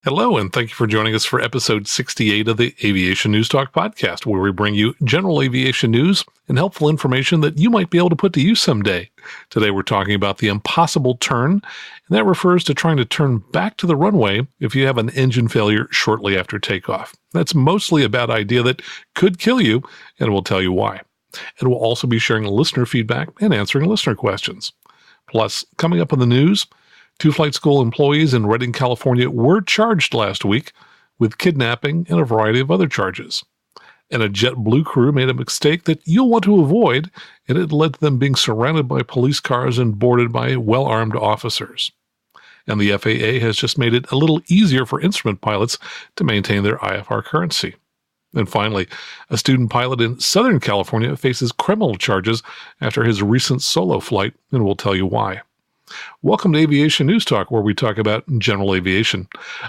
Hello, and thank you for joining us for episode 68 of the Aviation News Talk podcast, where we bring you general aviation news and helpful information that you might be able to put to use someday. Today, we're talking about the impossible turn, and that refers to trying to turn back to the runway if you have an engine failure shortly after takeoff. That's mostly a bad idea that could kill you, and we'll tell you why. And we'll also be sharing listener feedback and answering listener questions. Plus, coming up in the news, 2 flight school employees in Redding, California were charged last week with kidnapping and a variety of other charges. And a JetBlue crew made a mistake that you'll want to avoid, and it led to them being surrounded by police cars and boarded by well-armed officers. And the FAA has just made it a little easier for instrument pilots to maintain their IFR currency. And finally, a student pilot in Southern California faces criminal charges after his recent solo flight, and we'll tell you why. Welcome to Aviation News Talk, where we talk about general aviation.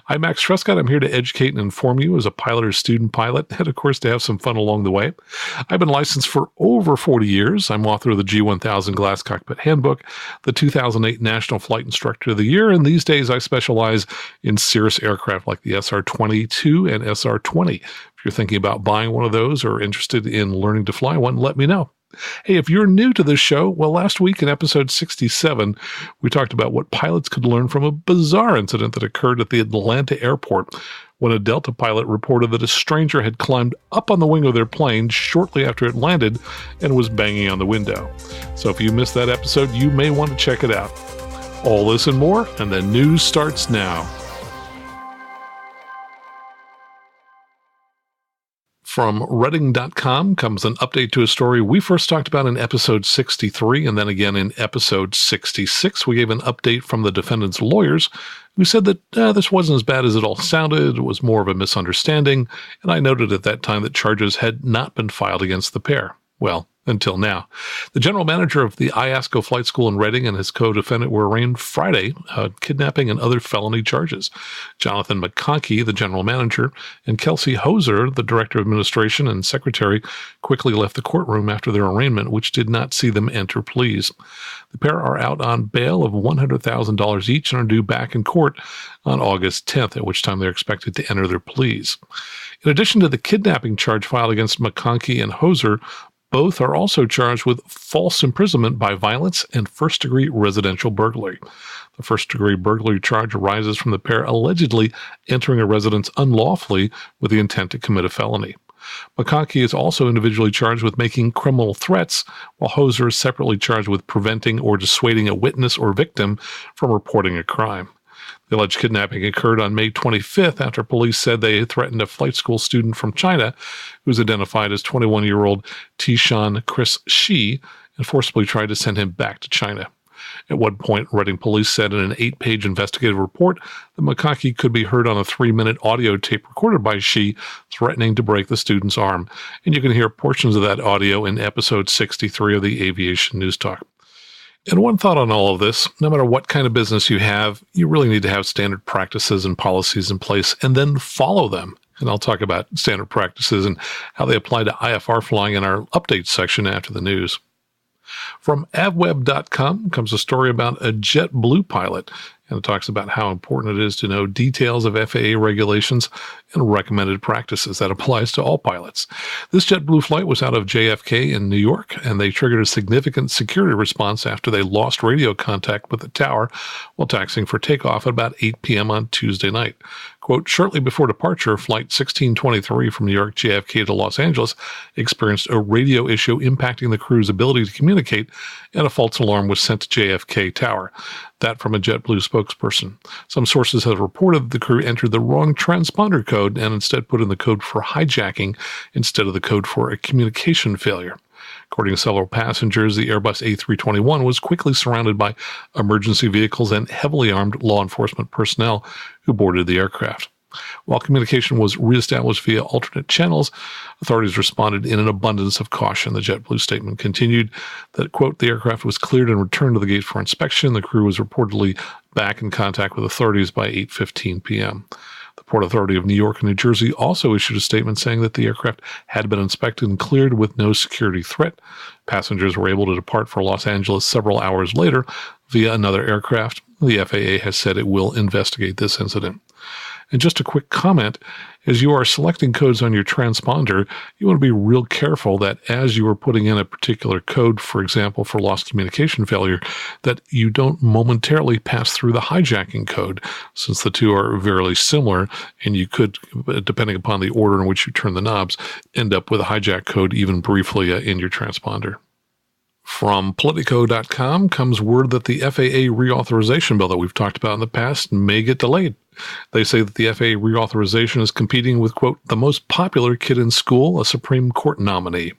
I'm Max Trescott. I'm here to educate and inform you as a pilot or student pilot, and of course to have some fun along the way. I've been licensed for over 40 years. I'm author of the G1000 Glass Cockpit Handbook, the 2008 National Flight Instructor of the Year, and these days I specialize in Cirrus aircraft like the SR20 and SR20. If you're thinking about buying one of those or interested in learning to fly one, let me know. Hey, if you're new to this show, well, last week in episode 67, we talked about what pilots could learn from a bizarre incident that occurred at the Atlanta airport when a Delta pilot reported that a stranger had climbed up on the wing of their plane shortly after it landed and was banging on the window. So if you missed that episode, you may want to check it out. All this and more, and the news starts now. From Redding.com comes an update to a story we first talked about in episode 63 and then again in episode 66. We gave an update from the defendant's lawyers who said that this wasn't as bad as it all sounded. It was more of a misunderstanding, and I noted at that time that charges had not been filed against the pair. Well, until now. The general manager of the IASCO Flight School in Redding and his co-defendant were arraigned Friday on kidnapping and other felony charges. Jonathan McConkey, the general manager, and Kelsey Hoser, the director of administration and secretary, quickly left the courtroom after their arraignment, which did not see them enter pleas. The pair are out on bail of $100,000 each and are due back in court on August 10th, at which time they're expected to enter their pleas. In addition to the kidnapping charge filed against McConkey and Hoser, both are also charged with false imprisonment by violence and first-degree residential burglary. The first-degree burglary charge arises from the pair allegedly entering a residence unlawfully with the intent to commit a felony. McConkey is also individually charged with making criminal threats, while Hoser is separately charged with preventing or dissuading a witness or victim from reporting a crime. The alleged kidnapping occurred on May 25th after police said they threatened a flight school student from China who's identified as 21-year-old Tishan Chris Shi and forcibly tried to send him back to China. At one point, Redding police said in an 8-page investigative report that McConkey could be heard on a 3-minute audio tape recorded by Shi threatening to break the student's arm. And you can hear portions of that audio in episode 63 of the Aviation News Talk. And one thought on all of this, no matter what kind of business you have, you really need to have standard practices and policies in place and then follow them. And I'll talk about standard practices and how they apply to IFR flying in our updates section after the news. From avweb.com comes a story about a JetBlue pilot, and it talks about how important it is to know details of FAA regulations and recommended practices. That applies to all pilots. This JetBlue flight was out of JFK in New York, and they triggered a significant security response after they lost radio contact with the tower while taxiing for takeoff at about 8 p.m. on Tuesday night. Quote, shortly before departure, Flight 1623 from New York JFK to Los Angeles experienced a radio issue impacting the crew's ability to communicate, and a false alarm was sent to JFK Tower. That from a JetBlue spokesperson. Some sources have reported that the crew entered the wrong transponder code and instead put in the code for hijacking instead of the code for a communication failure. According to several passengers, the Airbus A321 was quickly surrounded by emergency vehicles and heavily armed law enforcement personnel who boarded the aircraft. While communication was reestablished via alternate channels, authorities responded in an abundance of caution. The JetBlue statement continued that, quote, the aircraft was cleared and returned to the gate for inspection. The crew was reportedly back in contact with authorities by 8:15 p.m. The Port Authority of New York and New Jersey also issued a statement saying that the aircraft had been inspected and cleared with no security threat. Passengers were able to depart for Los Angeles several hours later via another aircraft. The FAA has said it will investigate this incident. And just a quick comment, as you are selecting codes on your transponder, you want to be real careful that as you are putting in a particular code, for example, for lost communication failure, that you don't momentarily pass through the hijacking code, since the two are very similar, and you could, depending upon the order in which you turn the knobs, end up with a hijack code even briefly in your transponder. From Politico.com comes word that the FAA reauthorization bill that we've talked about in the past may get delayed. They say that the FAA reauthorization is competing with, quote, the most popular kid in school, a Supreme Court nominee.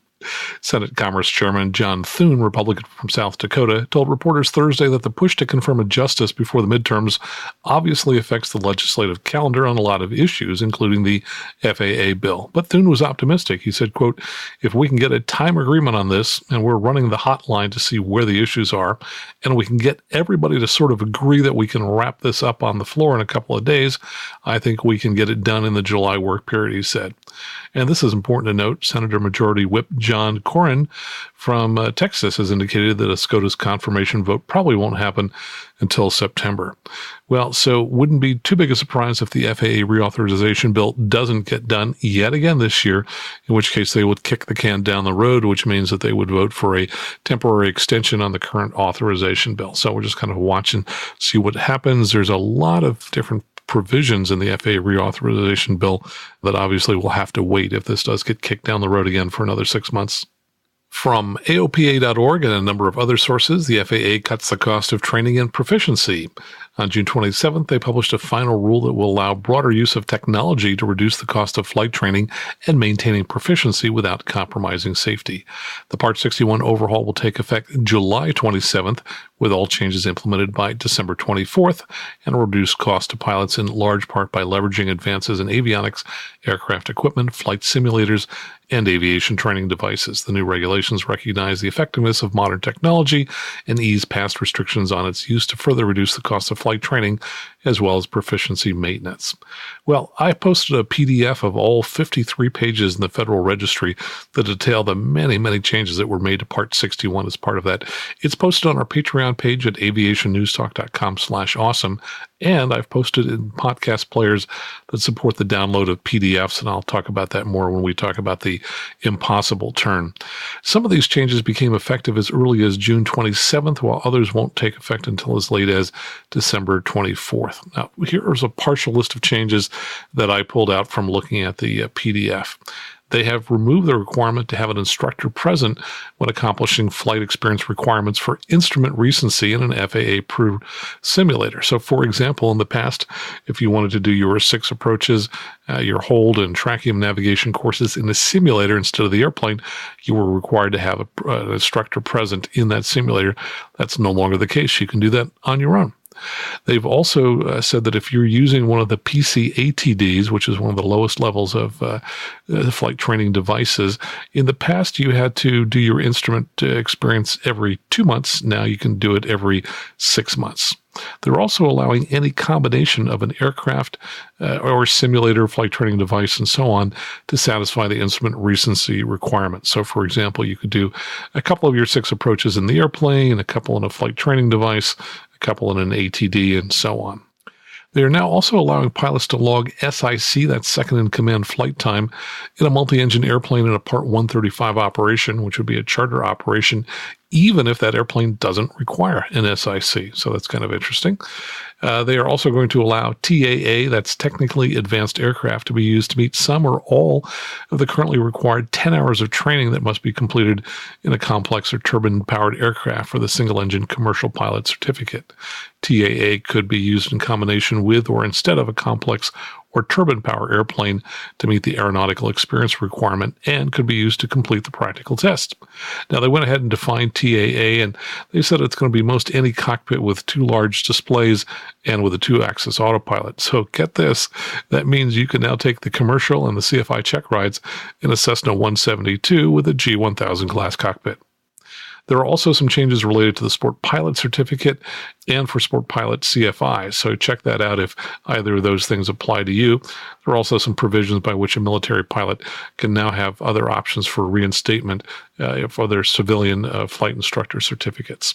Senate Commerce Chairman John Thune, Republican from South Dakota, told reporters Thursday that the push to confirm a justice before the midterms obviously affects the legislative calendar on a lot of issues, including the FAA bill. But Thune was optimistic. He said, quote, if we can get a time agreement on this, and we're running the hotline to see where the issues are, and we can get everybody to sort of agree that we can wrap this up on the floor in a couple of days, I think we can get it done in the July work period, he said. And this is important to note. Senator Majority Whip John Cornyn from Texas has indicated that a SCOTUS confirmation vote probably won't happen until September. Well, so wouldn't be too big a surprise if the FAA reauthorization bill doesn't get done yet again this year, in which case they would kick the can down the road, which means that they would vote for a temporary extension on the current authorization bill. So we're just kind of watching, see what happens. There's a lot of different provisions in the FAA reauthorization bill that obviously will have to wait if this does get kicked down the road again for another 6 months. From AOPA.org and a number of other sources, the FAA cuts the cost of training and proficiency. On June 27th, they published a final rule that will allow broader use of technology to reduce the cost of flight training and maintaining proficiency without compromising safety. The Part 61 overhaul will take effect July 27th, with all changes implemented by December 24th, and will reduce cost to pilots in large part by leveraging advances in avionics, aircraft equipment, flight simulators, and aviation training devices. The new regulations recognize the effectiveness of modern technology and ease past restrictions on its use to further reduce the cost of flight training as well as proficiency maintenance. Well, I posted a PDF of all 53 pages in the Federal Registry that detail the many, many changes that were made to Part 61 as part of that. It's posted on our Patreon page at aviationnewstalk.com/awesome, and I've posted in podcast players that support the download of PDFs, and I'll talk about that more when we talk about the impossible turn. Some of these changes became effective as early as June 27th, while others won't take effect until as late as December 24th. Now, here's a partial list of changes that I pulled out from looking at the PDF. They have removed the requirement to have an instructor present when accomplishing flight experience requirements for instrument recency in an FAA-approved simulator. So, for example, in the past, if you wanted to do your 6 approaches, your hold and tracking navigation courses in a simulator instead of the airplane, you were required to have an instructor present in that simulator. That's no longer the case. You can do that on your own. They've said that if you're using one of the PC-ATDs, which is one of the lowest levels of flight training devices, in the past you had to do your instrument experience every 2 months. Now you can do it every 6 months. They're also allowing any combination of an aircraft or simulator, flight training device, and so on to satisfy the instrument recency requirements. So, for example, you could do a couple of your 6 approaches in the airplane, a couple in a flight training device, a couple in an ATD, and so on. They are now also allowing pilots to log SIC, that's second-in-command flight time, in a multi-engine airplane in a Part 135 operation, which would be a charter operation, even if that airplane doesn't require an SIC. So that's kind of interesting. They are also going to allow TAA, that's technically advanced aircraft, to be used to meet some or all of the currently required 10 hours of training that must be completed in a complex or turbine-powered aircraft for the single-engine commercial pilot certificate. TAA could be used in combination with or instead of a complex or turbine power airplane to meet the aeronautical experience requirement and could be used to complete the practical test. Now, they went ahead and defined TAA, and they said it's going to be most any cockpit with 2 large displays and with a 2-axis autopilot. So get this, that means you can now take the commercial and the CFI check rides in a Cessna 172 with a G1000 glass cockpit. There are also some changes related to the Sport Pilot Certificate and for Sport Pilot CFI, so check that out if either of those things apply to you. There are also some provisions by which a military pilot can now have other options for reinstatement for their civilian flight instructor certificates.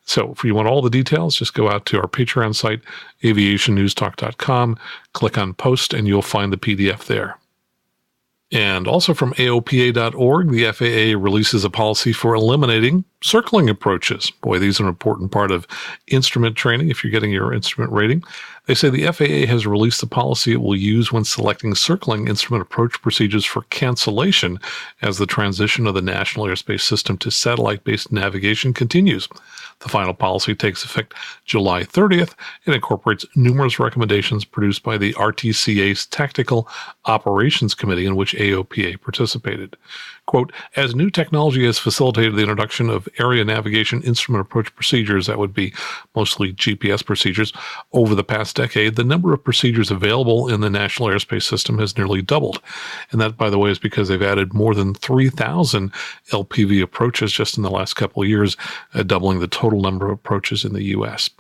So if you want all the details, just go out to our Patreon site, aviationnewstalk.com, click on Post, and you'll find the PDF there. And also from AOPA.org, the FAA releases a policy for eliminating circling approaches. Boy, these are an important part of instrument training if you're getting your instrument rating. They say the FAA has released the policy it will use when selecting circling instrument approach procedures for cancellation as the transition of the National Airspace System to satellite-based navigation continues. The final policy takes effect July 30th and incorporates numerous recommendations produced by the RTCA's Tactical Operations Committee in which AOPA participated. Quote, as new technology has facilitated the introduction of area navigation instrument approach procedures, that would be mostly GPS procedures, over the past decade, the number of procedures available in the National Airspace System has nearly doubled. And that, by the way, is because they've added more than 3,000 LPV approaches just in the last couple of years, doubling the total number of approaches in the U.S.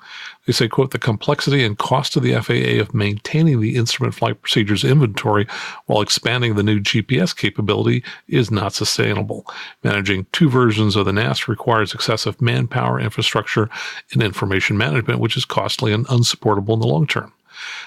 They say, quote, the complexity and cost of the FAA of maintaining the instrument flight procedures inventory while expanding the new GPS capability is not sustainable. Managing two versions of the NAS requires excessive manpower, infrastructure, and information management, which is costly and unsupportable in the long term.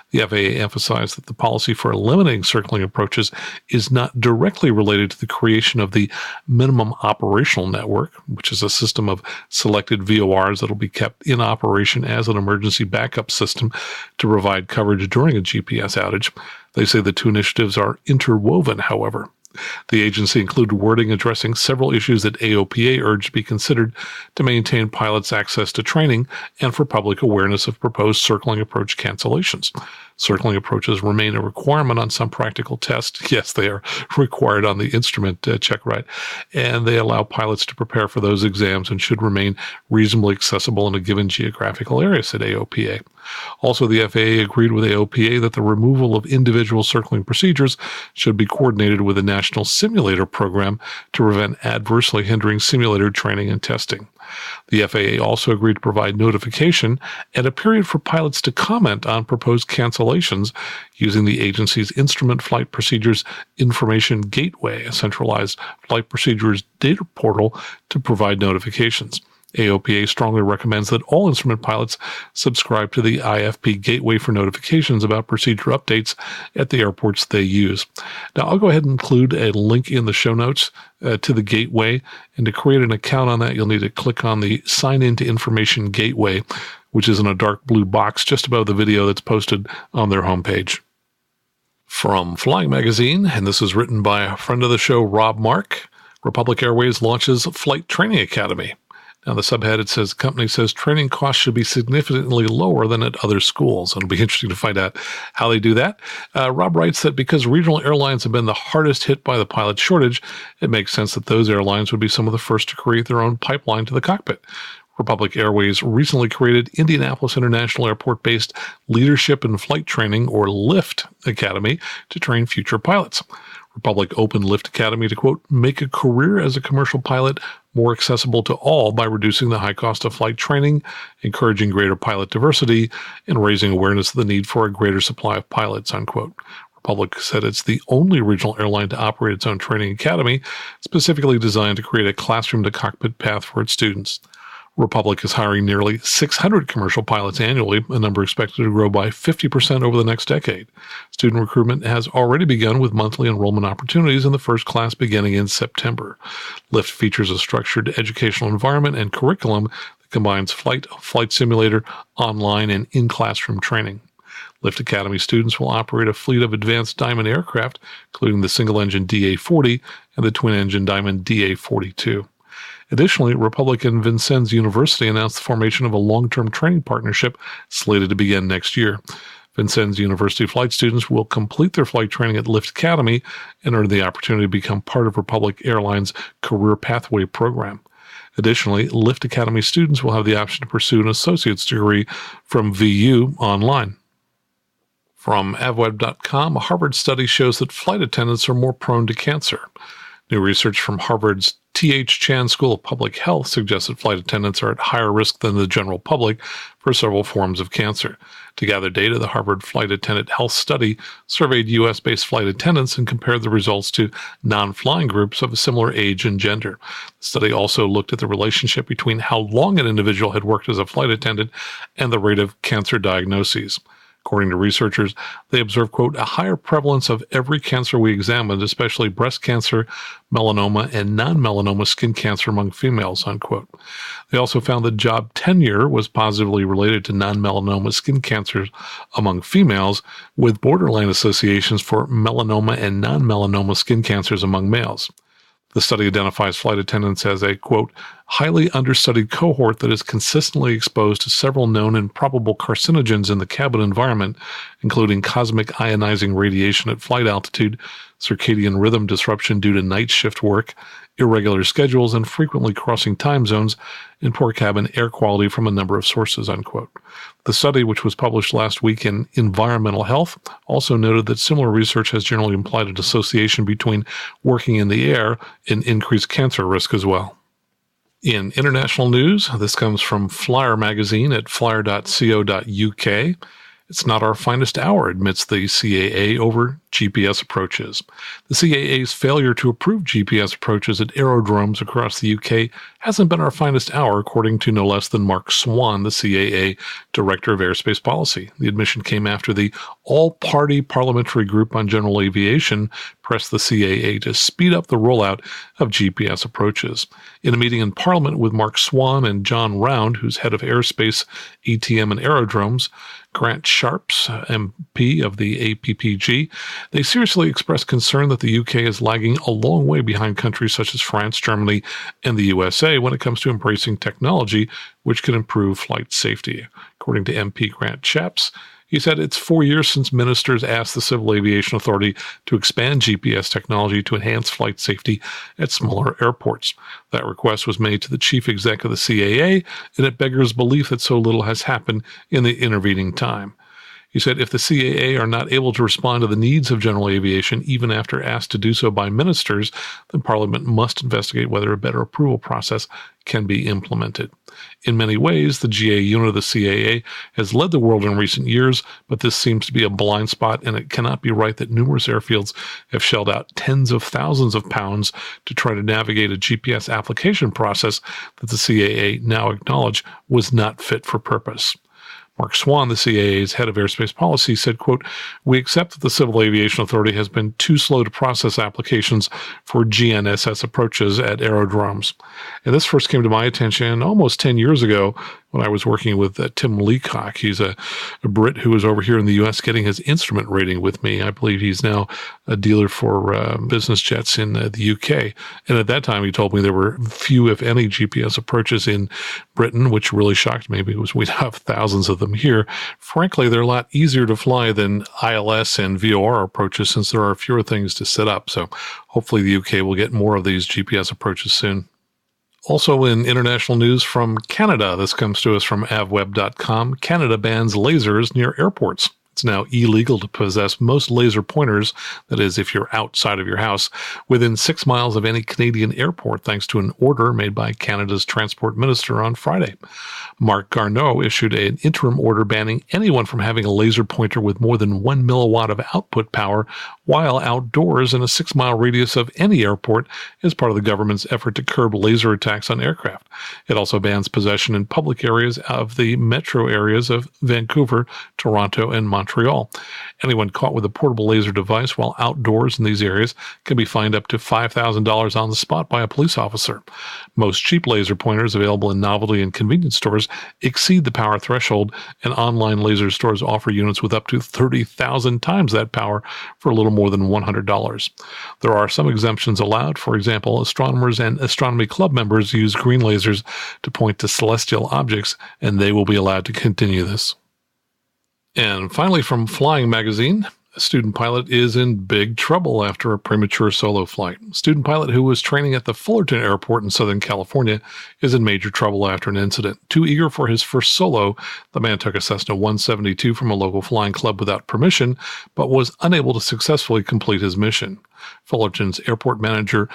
The FAA emphasized that the policy for eliminating circling approaches is not directly related to the creation of the minimum operational network, which is a system of selected VORs that will be kept in operation as an emergency backup system to provide coverage during a GPS outage. They say the two initiatives are interwoven, however. The agency included wording addressing several issues that AOPA urged be considered to maintain pilots' access to training and for public awareness of proposed circling approach cancellations. Circling approaches remain a requirement on some practical tests. Yes, they are required on the instrument check ride, and they allow pilots to prepare for those exams and should remain reasonably accessible in a given geographical area, said AOPA. Also, the FAA agreed with AOPA that the removal of individual circling procedures should be coordinated with the National Simulator Program to prevent adversely hindering simulator training and testing. The FAA also agreed to provide notification and a period for pilots to comment on proposed cancellations using the agency's Instrument Flight Procedures Information Gateway, a centralized flight procedures data portal to provide notifications. AOPA strongly recommends that all instrument pilots subscribe to the IFP Gateway for notifications about procedure updates at the airports they use. Now, I'll go ahead and include a link in the show notes to the Gateway, and to create an account on that, you'll need to click on the Sign In to Information Gateway, which is in a dark blue box just above the video that's posted on their homepage. From Flying Magazine, and this is written by a friend of the show, Rob Mark, Republic Airways launches Flight Training Academy. Now, the subhead, it says, the company says training costs should be significantly lower than at other schools. And it'll be interesting to find out how they do that. Rob writes that because regional airlines have been the hardest hit by the pilot shortage, it makes sense that those airlines would be some of the first to create their own pipeline to the cockpit. Republic Airways recently created Indianapolis International Airport-based Leadership and Flight Training, or LIFT, Academy to train future pilots. Republic opened LIFT Academy to, quote, make a career as a commercial pilot more accessible to all by reducing the high cost of flight training, encouraging greater pilot diversity, and raising awareness of the need for a greater supply of pilots, unquote. Republic said it's the only regional airline to operate its own training academy, specifically designed to create a classroom-to-cockpit path for its students. Republic is hiring nearly 600 commercial pilots annually, a number expected to grow by 50% over the next decade. Student recruitment has already begun with monthly enrollment opportunities in the first class beginning in September. LIFT features a structured educational environment and curriculum that combines flight simulator, online, and in-classroom training. LIFT Academy students will operate a fleet of advanced Diamond aircraft, including the single-engine DA-40 and the twin-engine Diamond DA-42. Additionally, Republic and Vincennes University announced the formation of a long-term training partnership slated to begin next year. Vincennes University flight students will complete their flight training at LIFT Academy and earn the opportunity to become part of Republic Airlines' Career Pathway program. Additionally, LIFT Academy students will have the option to pursue an associate's degree from VU online. From avweb.com, a Harvard study shows that flight attendants are more prone to cancer. New research from Harvard's T.H. Chan School of Public Health suggests that flight attendants are at higher risk than the general public for several forms of cancer. To gather data, the Harvard Flight Attendant Health Study surveyed U.S.-based flight attendants and compared the results to non-flying groups of a similar age and gender. The study also looked at the relationship between how long an individual had worked as a flight attendant and the rate of cancer diagnoses. According to researchers, they observed, quote, a higher prevalence of every cancer we examined, especially breast cancer, melanoma, and non-melanoma skin cancer among females, unquote. They also found that job tenure was positively related to non-melanoma skin cancers among females, with borderline associations for melanoma and non-melanoma skin cancers among males. The study identifies flight attendants as a, quote, highly understudied cohort that is consistently exposed to several known and probable carcinogens in the cabin environment, including cosmic ionizing radiation at flight altitude, circadian rhythm disruption due to night shift work, irregular schedules, and frequently crossing time zones, and poor cabin air quality from a number of sources, unquote. The study, which was published last week in Environmental Health, also noted that similar research has generally implied an association between working in the air and increased cancer risk as well. In international news, this comes from Flyer magazine at flyer.co.uk. It's not our finest hour, admits the CAA over GPS approaches. The CAA's failure to approve GPS approaches at aerodromes across the UK hasn't been our finest hour, according to no less than Mark Swan, the CAA Director of Airspace Policy. The admission came after the All-Party Parliamentary Group on General Aviation pressed the CAA to speed up the rollout of GPS approaches. In a meeting in Parliament with Mark Swan and John Round, who's head of Airspace, ATM and Aerodromes, Grant Sharps, MP of the APPG, they seriously expressed concern that the UK is lagging a long way behind countries such as France, Germany, and the USA when it comes to embracing technology which can improve flight safety. According to MP Grant Sharps, he said it's 4 years since ministers asked the Civil Aviation Authority to expand GPS technology to enhance flight safety at smaller airports. That request was made to the chief exec of the CAA, and it beggars belief that so little has happened in the intervening time. He said if the CAA are not able to respond to the needs of general aviation, even after asked to do so by ministers, then Parliament must investigate whether a better approval process can be implemented. In many ways, the GA unit of the CAA has led the world in recent years, but this seems to be a blind spot, and it cannot be right that numerous airfields have shelled out tens of thousands of pounds to try to navigate a GPS application process that the CAA now acknowledge was not fit for purpose. Mark Swan, the CAA's head of airspace policy, said, quote, we accept that the Civil Aviation Authority has been too slow to process applications for GNSS approaches at aerodromes. And this first came to my attention almost 10 years ago when I was working with Tim Leacock. He's a Brit who was over here in the U.S. getting his instrument rating with me. I believe he's now a dealer for business jets in the U.K. And at that time, he told me there were few, if any, GPS approaches in Britain, which really shocked me because we'd have thousands of them here. Frankly, they're a lot easier to fly than ILS and VOR approaches since there are fewer things to set up. So hopefully the UK will get more of these GPS approaches soon. Also in international news from Canada, this comes to us from avweb.com. Canada bans lasers near airports. It's now illegal to possess most laser pointers, that is, if you're outside of your house, within 6 miles of any Canadian airport, thanks to an order made by Canada's Transport Minister on Friday. Marc Garneau issued an interim order banning anyone from having a laser pointer with more than 1 milliwatt of output power while outdoors in a 6-mile radius of any airport as part of the government's effort to curb laser attacks on aircraft. It also bans possession in public areas of the metro areas of Vancouver, Toronto, and Montreal. Anyone caught with a portable laser device while outdoors in these areas can be fined up to $5,000 on the spot by a police officer. Most cheap laser pointers available in novelty and convenience stores exceed the power threshold, and online laser stores offer units with up to 30,000 times that power for a little more than $100. There are some exemptions allowed. For example, astronomers and astronomy club members use green lasers to point to celestial objects, and they will be allowed to continue this. And finally, from Flying Magazine, A student pilot is in big trouble after a premature solo flight. A student pilot who was training at the Fullerton Airport in Southern California is in major trouble after an incident. Too eager for his first solo, the man took a Cessna 172 from a local flying club without permission, but was unable to successfully complete his mission. Fullerton's airport manager,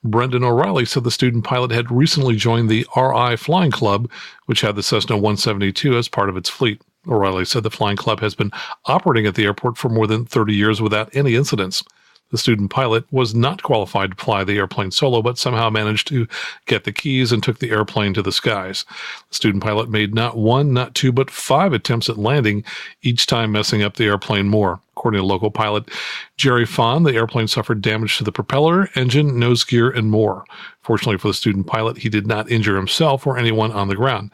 Brendan O'Reilly, said the student pilot had recently joined the RI Flying Club, which had the Cessna 172 as part of its fleet. O'Reilly said the flying club has been operating at the airport for more than 30 years without any incidents. The student pilot was not qualified to fly the airplane solo, but somehow managed to get the keys and took the airplane to the skies. The student pilot made not one, not two, but 5 attempts at landing, each time messing up the airplane more. According to local pilot Jerry Fawn, the airplane suffered damage to the propeller, engine, nose gear, and more. Fortunately for the student pilot, he did not injure himself or anyone on the ground.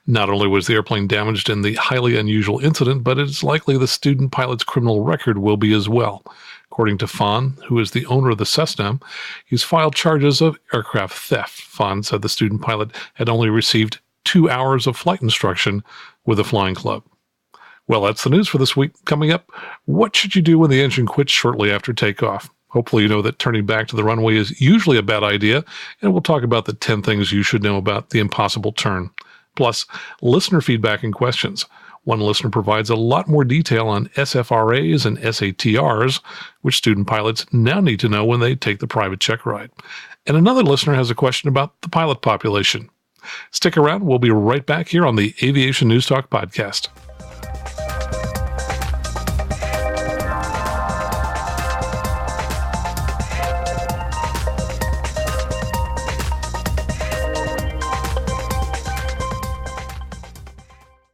Not only was the airplane damaged in the highly unusual incident, but it's likely the student pilot's criminal record will be as well. According to Fawn, who is the owner of the Cessna, he's filed charges of aircraft theft. Fawn said the student pilot had only received 2 hours of flight instruction with a flying club. Well, that's the news for this week. Coming up, what should you do when the engine quits shortly after takeoff? Hopefully you know that turning back to the runway is usually a bad idea, and we'll talk about the 10 things you should know about the impossible turn. Plus, listener feedback and questions. One listener provides a lot more detail on SFRAs and SATRs, which student pilots now need to know when they take the private check ride. And another listener has a question about the pilot population. Stick around. We'll be right back here on the Aviation News Talk podcast.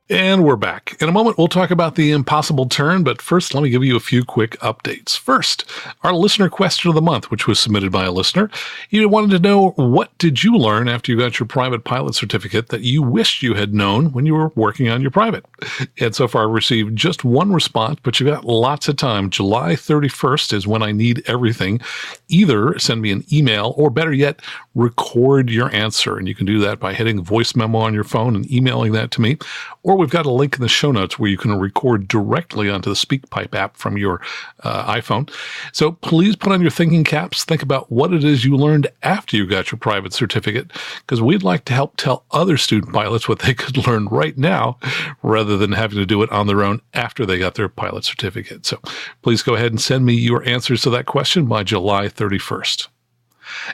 And we're back. In a moment, we'll talk about the impossible turn, but first, let me give you a few quick updates. First, our listener question of the month, which was submitted by a listener. He wanted to know, what did you learn after you got your private pilot certificate that you wished you had known when you were working on your private? And so far, I've received just one response, but you've got lots of time. July 31st is when I need everything. Either send me an email, or better yet, record your answer. And you can do that by hitting voice memo on your phone and emailing that to me. Or we've got a link in the show notes where you can record directly onto the SpeakPipe app from your iPhone. So please put on your thinking caps. Think about what it is you learned after you got your private certificate, because we'd like to help tell other student pilots what they could learn right now rather than having to do it on their own after they got their pilot certificate. So please go ahead and send me your answers to that question by July 31st.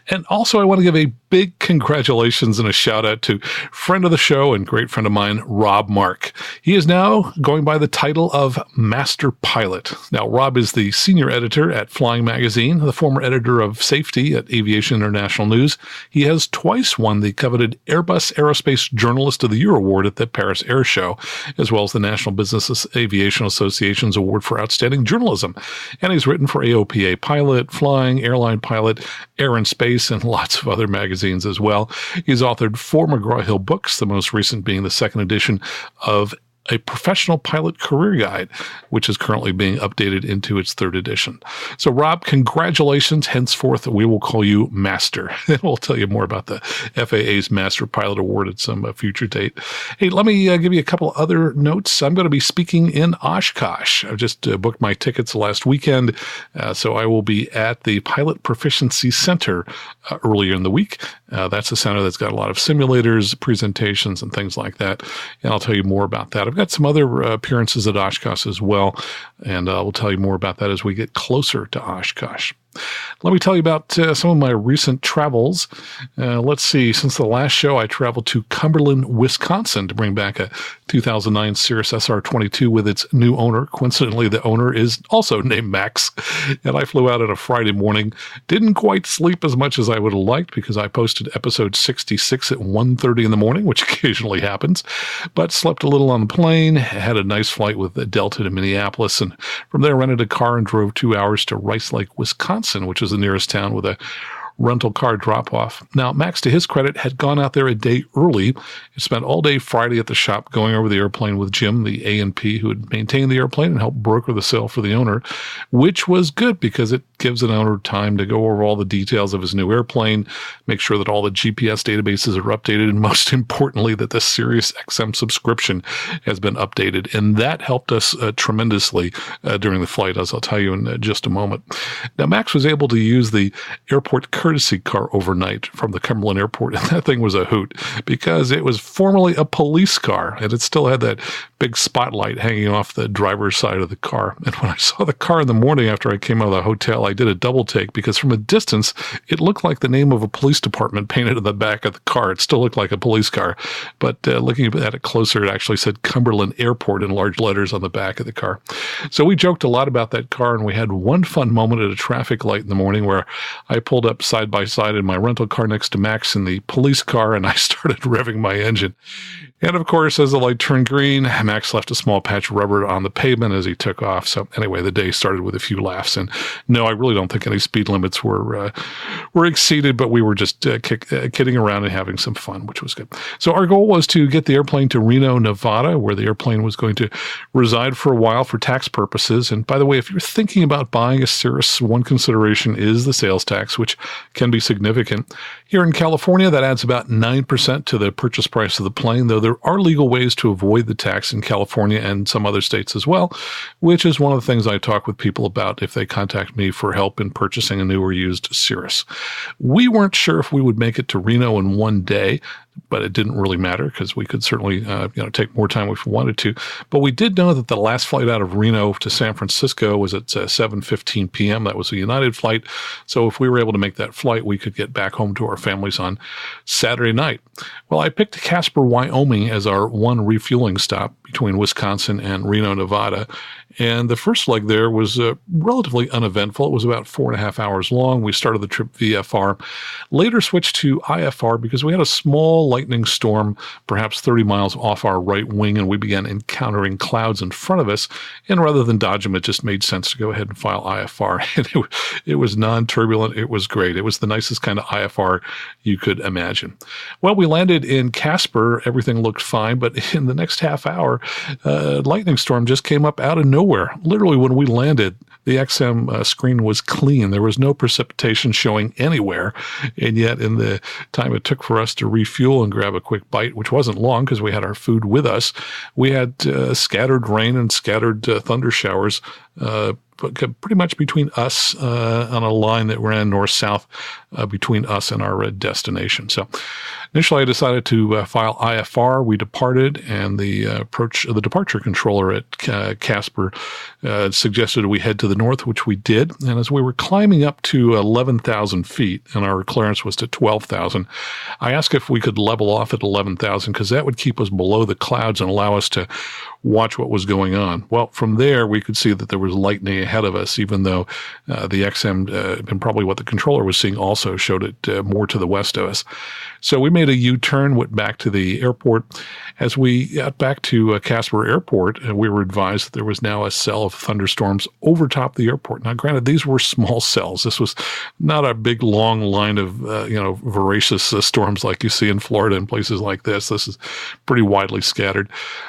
And also, I want to give a big congratulations and a shout out to friend of the show and great friend of mine, Rob Mark. He is now going by the title of Master Pilot. Now, Rob is the senior editor at Flying Magazine, the former editor of Safety at Aviation International News. He has twice won the coveted Airbus Aerospace Journalist of the Year award at the Paris Air Show, as well as the National Business Aviation Association's Award for Outstanding Journalism. And he's written for AOPA Pilot, Flying, Airline Pilot, Air and Space, and lots of other magazines as well. He's authored 4 McGraw-Hill books, the most recent being the second edition of A Professional Pilot Career Guide, which is currently being updated into its 3rd edition. So, Rob, congratulations. Henceforth, we will call you Master. And we'll tell you more about the FAA's Master Pilot Award at some future date. Hey, let me give you a couple other notes. I'm going to be speaking in Oshkosh. I've just booked my tickets last weekend, so I will be at the Pilot Proficiency Center earlier in the week. That's a center that's got a lot of simulators, presentations, and things like that. And I'll tell you more about that. I've got some other appearances at Oshkosh as well, and we'll tell you more about that as we get closer to Oshkosh. Let me tell you about some of my recent travels. Let's see. Since the last show, I traveled to Cumberland, Wisconsin to bring back a 2009 Cirrus SR20 with its new owner. Coincidentally, the owner is also named Max. And I flew out on a Friday morning. Didn't quite sleep as much as I would have liked because I posted episode 66 at 1:30 in the morning, which occasionally happens. But slept a little on the plane. Had a nice flight with Delta to Minneapolis. And from there, rented a car and drove 2 hours to Rice Lake, Wisconsin, which is the nearest town with a rental car drop-off. Now, Max, to his credit, had gone out there a day early. He spent all day Friday at the shop going over the airplane with Jim, the A&P, who had maintained the airplane and helped broker the sale for the owner, which was good because it gives an owner time to go over all the details of his new airplane, make sure that all the GPS databases are updated, and most importantly, that the Sirius XM subscription has been updated. And that helped us tremendously during the flight, as I'll tell you in just a moment. Now, Max was able to use the airport courtesy car overnight from the Cumberland Airport, and that thing was a hoot because it was formerly a police car, and it still had that big spotlight hanging off the driver's side of the car. And when I saw the car in the morning after I came out of the hotel, I did a double take because from a distance, it looked like the name of a police department painted in the back of the car. It still looked like a police car, but looking at it closer, it actually said Cumberland Airport in large letters on the back of the car. So we joked a lot about that car, and we had one fun moment at a traffic light in the morning where I pulled up side by side in my rental car next to Max in the police car, and I started revving my engine. And of course, as the light turned green, Max left a small patch of rubber on the pavement as he took off. So anyway, the day started with a few laughs. And no, I really don't think any speed limits were exceeded, but we were just kidding around and having some fun, which was good. So our goal was to get the airplane to Reno, Nevada, where the airplane was going to reside for a while for tax purposes. And by the way, if you're thinking about buying a Cirrus, one consideration is the sales tax, which can be significant. Here in California, that adds about 9% to the purchase price of the plane, though there are legal ways to avoid the tax in California and some other states as well, which is one of the things I talk with people about if they contact me for help in purchasing a new or used Cirrus. We weren't sure if we would make it to Reno in one day, but it didn't really matter because we could certainly take more time if we wanted to. But we did know that the last flight out of Reno to San Francisco was at 7:15 p.m. That was a United flight. So if we were able to make that flight, we could get back home to our families on Saturday night. Well, I picked Casper, Wyoming as our one refueling stop between Wisconsin and Reno, Nevada. And the first leg there was relatively uneventful. It was about 4.5 hours long. We started the trip VFR, later switched to IFR because we had a small lightning storm, perhaps 30 miles off our right wing, and we began encountering clouds in front of us. And rather than dodge them, it just made sense to go ahead and file IFR. And it was non-turbulent. It was great. It was the nicest kind of IFR you could imagine. Well, we landed in Casper. Everything looked fine, but in the next half hour, lightning storm just came up out of nowhere. Literally, when we landed, the XM screen was clean. There was no precipitation showing anywhere. And yet, in the time it took for us to refuel and grab a quick bite, which wasn't long because we had our food with us, we had scattered rain and scattered thunder showers pretty much between us on a line that ran north-south between us and our destination. So initially I decided to file IFR. We departed, and the departure controller at Casper suggested we head to the north, which we did. And as we were climbing up to 11,000 feet, and our clearance was to 12,000, I asked if we could level off at 11,000 because that would keep us below the clouds and allow us to watch what was going on. Well, from there, we could see that there was lightning ahead of us, even though the XM, and probably what the controller was seeing also, showed it more to the west of us. So we made a U-turn, went back to the airport. As we got back to Casper Airport, we were advised that there was now a cell of thunderstorms over top the airport. Now, granted, these were small cells. This was not a big, long line of, voracious storms like you see in Florida and places like this. This is pretty widely scattered.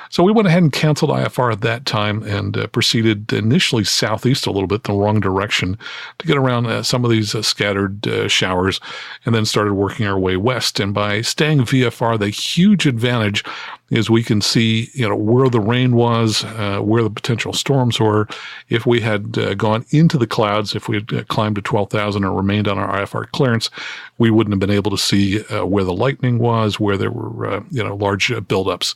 So we went ahead and canceled IFR at that time and proceeded initially southeast a little bit, the wrong direction, to get around some of these scattered showers, and then started working our way west. And by staying VFR, the huge advantage is we can see, where the rain was, where the potential storms were. If we had gone into the clouds, if we had climbed to 12,000 or remained on our IFR clearance, we wouldn't have been able to see where the lightning was, where there were, large buildups.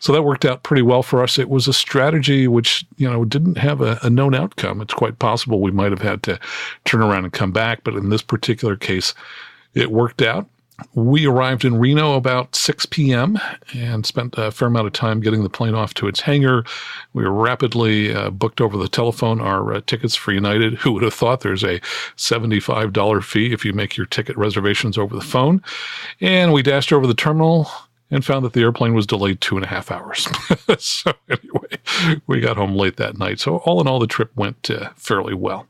So that worked out pretty well for us. It was a strategy which, didn't have a known outcome. It's quite possible we might have had to turn around and come back, but in this particular case, it worked out. We arrived in Reno about 6 p.m. and spent a fair amount of time getting the plane off to its hangar. We were rapidly booked over the telephone our tickets for United. Who would have thought there's a $75 fee if you make your ticket reservations over the phone? And we dashed over the terminal and found that the airplane was delayed 2.5 hours. So anyway, we got home late that night. So all in all, the trip went fairly well.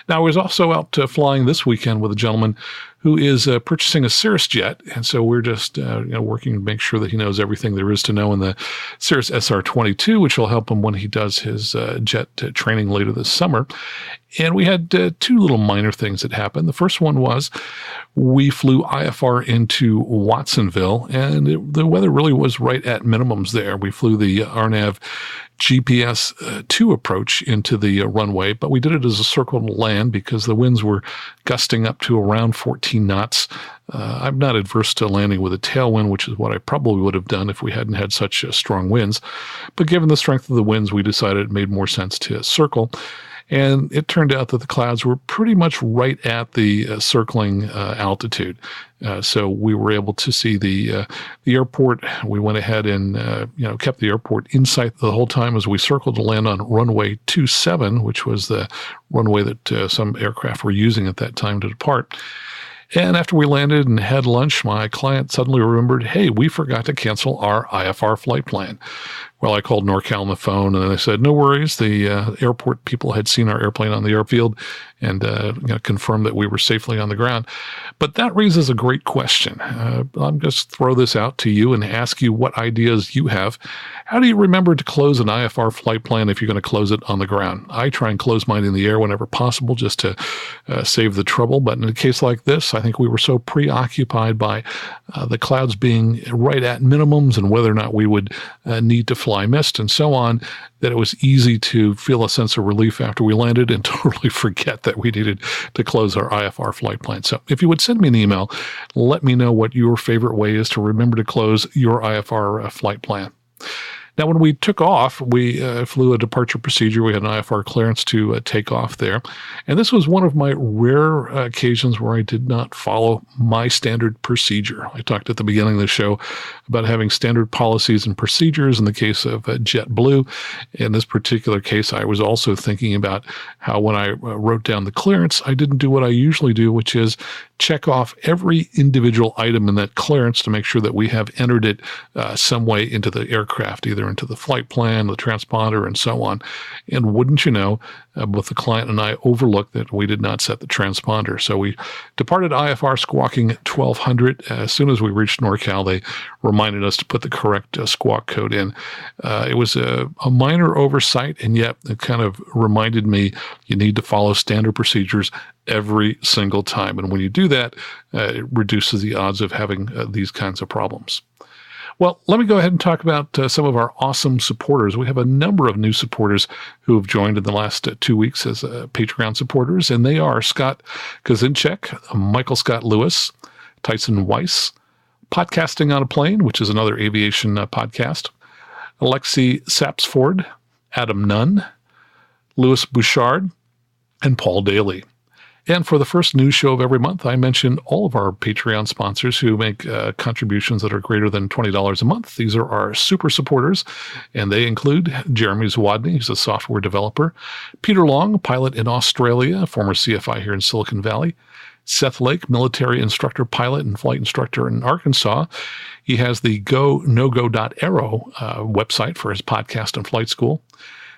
Now, I was also out flying this weekend with a gentleman who is purchasing a Cirrus jet, and so we're just working to make sure that he knows everything there is to know in the Cirrus SR20, which will help him when he does his jet training later this summer. And we had two little minor things that happened. The first one was we flew IFR into Watsonville, and the weather really was right at minimums there. We flew the RNAV GPS 2 approach into the runway, but we did it as a circle to land because the winds were gusting up to around 14 knots. I'm not adverse to landing with a tailwind, which is what I probably would have done if we hadn't had such strong winds. But given the strength of the winds, we decided it made more sense to circle. And it turned out that the clouds were pretty much right at the circling altitude. So we were able to see the airport. We went ahead and kept the airport in sight the whole time as we circled to land on runway 27, which was the runway that some aircraft were using at that time to depart. And after we landed and had lunch, my client suddenly remembered, hey, we forgot to cancel our IFR flight plan. Well, I called NorCal on the phone, and they said, no worries. The airport people had seen our airplane on the airfield and confirmed that we were safely on the ground. But that raises a great question. I'm just throw this out to you and ask you what ideas you have. How do you remember to close an IFR flight plan if you're going to close it on the ground? I try and close mine in the air whenever possible just to save the trouble. But in a case like this, I think we were so preoccupied by the clouds being right at minimums and whether or not we would need to fly mist and so on, that it was easy to feel a sense of relief after we landed and totally forget that we needed to close our IFR flight plan. So if you would send me an email, let me know what your favorite way is to remember to close your IFR flight plan. Now, when we took off, we flew a departure procedure. We had an IFR clearance to take off there. And this was one of my rare occasions where I did not follow my standard procedure. I talked at the beginning of the show about having standard policies and procedures in the case of JetBlue. In this particular case, I was also thinking about how when I wrote down the clearance, I didn't do what I usually do, which is check off every individual item in that clearance to make sure that we have entered it some way into the aircraft, either into the flight plan, the transponder, and so on. And wouldn't you know, both the client and I overlooked that we did not set the transponder. So we departed IFR squawking 1200. As soon as we reached NorCal, they reminded us to put the correct squawk code in. It was a minor oversight, and yet it kind of reminded me you need to follow standard procedures every single time. And when you do that, it reduces the odds of having these kinds of problems. Well, let me go ahead and talk about some of our awesome supporters. We have a number of new supporters who have joined in the last 2 weeks as Patreon supporters, and they are Scott Kazinchek, Michael Scott Lewis, Tyson Weiss, Podcasting on a Plane, which is another aviation podcast, Alexi Sapsford, Adam Nunn, Louis Bouchard, and Paul Daly. And for the first news show of every month, I mention all of our Patreon sponsors who make contributions that are greater than $20 a month. These are our super supporters, and they include Jeremy Zwadny, who's a software developer, Peter Long, pilot in Australia, former CFI here in Silicon Valley, Seth Lake, military instructor, pilot, and flight instructor in Arkansas. He has the go-nogo.aero website for his podcast and flight school.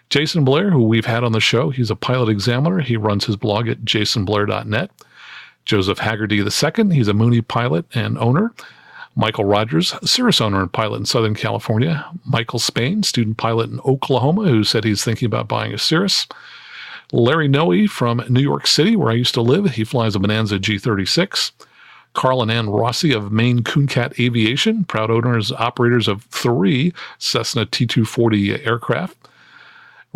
Jason Blair, who we've had on the show, he's a pilot examiner. He runs his blog at jasonblair.net. Joseph Haggerty II, he's a Mooney pilot and owner. Michael Rogers, Cirrus owner and pilot in Southern California. Michael Spain, student pilot in Oklahoma, who said he's thinking about buying a Cirrus. Larry Noe from New York City, where I used to live. He flies a Bonanza G36. Carl and Ann Rossi of Maine Cooncat Aviation, proud owners, operators of 3 Cessna T240 aircraft.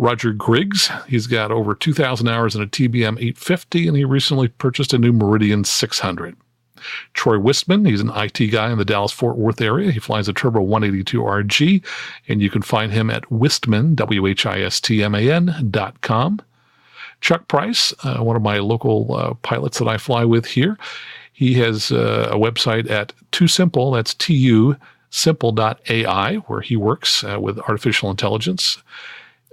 Roger Griggs, he's got over 2,000 hours in a TBM 850, and he recently purchased a new Meridian 600. Troy Wistman, he's an IT guy in the Dallas-Fort Worth area. He flies a Turbo 182 RG, and you can find him at Wistman, WHISTMAN.com. Chuck Price, one of my local pilots that I fly with here, he has a website at TuSimple, that's TUSimple.ai, where he works with artificial intelligence.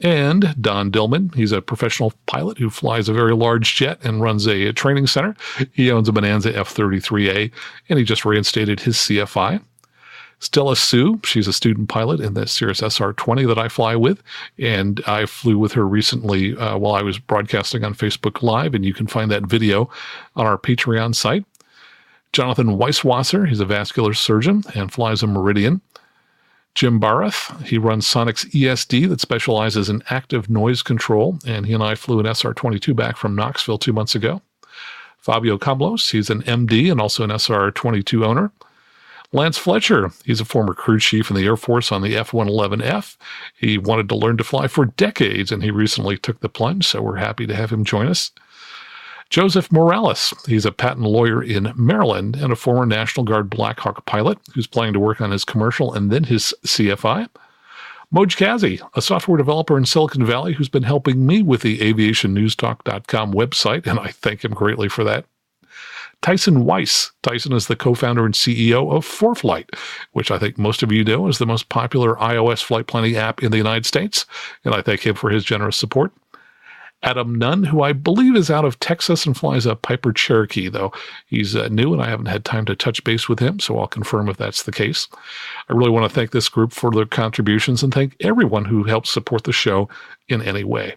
And Don Dillman, he's a professional pilot who flies a very large jet and runs a training center. He owns a Bonanza F-33A, and he just reinstated his CFI. Stella Sue, she's a student pilot in the Cirrus SR20 that I fly with, and I flew with her recently while I was broadcasting on Facebook Live, and you can find that video on our Patreon site. Jonathan Weisswasser, he's a vascular surgeon and flies a Meridian. Jim Bareth, he runs Sonic's ESD that specializes in active noise control, and he and I flew an SR-22 back from Knoxville 2 months ago. Fabio Cablos, he's an MD and also an SR-22 owner. Lance Fletcher, he's a former crew chief in the Air Force on the F-111F. He wanted to learn to fly for decades, and he recently took the plunge, so we're happy to have him join us. Joseph Morales, he's a patent lawyer in Maryland and a former National Guard Black Hawk pilot who's planning to work on his commercial and then his CFI. Moj Kazi, a software developer in Silicon Valley who's been helping me with the aviationnewstalk.com website, and I thank him greatly for that. Tyson Weiss. Tyson is the co-founder and CEO of ForeFlight, which I think most of you know is the most popular iOS flight planning app in the United States, and I thank him for his generous support. Adam Nunn, who I believe is out of Texas and flies a Piper Cherokee, though he's new and I haven't had time to touch base with him, so I'll confirm if that's the case. I really want to thank this group for their contributions and thank everyone who helps support the show in any way.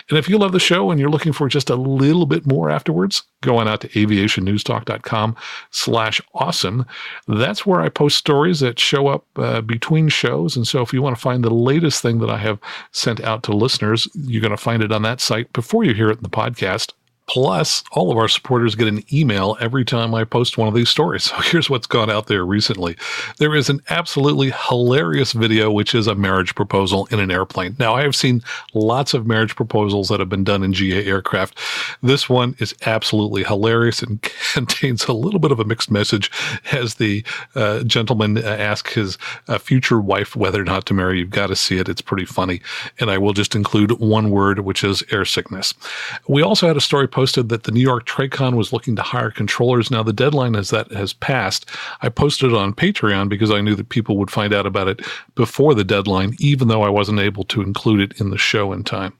And if you love the show and you're looking for just a little bit more afterwards, go on out to aviationnewstalk.com/awesome. That's where I post stories that show up between shows. And so if you want to find the latest thing that I have sent out to listeners, you're going to find it on that site before you hear it in the podcast. Plus, all of our supporters get an email every time I post one of these stories. So here's what's gone out there recently. There is an absolutely hilarious video, which is a marriage proposal in an airplane. Now, I have seen lots of marriage proposals that have been done in GA aircraft. This one is absolutely hilarious and contains a little bit of a mixed message as the gentleman asks his future wife whether or not to marry. You've got to see it. It's pretty funny. And I will just include one word, which is air sickness. We also had a story posted that the New York TRACON was looking to hire controllers. Now, the deadline as that has passed. I posted it on Patreon because I knew that people would find out about it before the deadline, even though I wasn't able to include it in the show in time.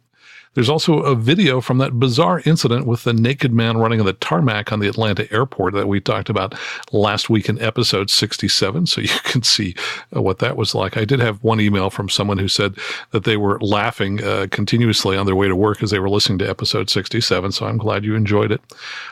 There's also a video from that bizarre incident with the naked man running on the tarmac on the Atlanta airport that we talked about last week in episode 67, so you can see what that was like. I did have one email from someone who said that they were laughing continuously on their way to work as they were listening to episode 67, so I'm glad you enjoyed it.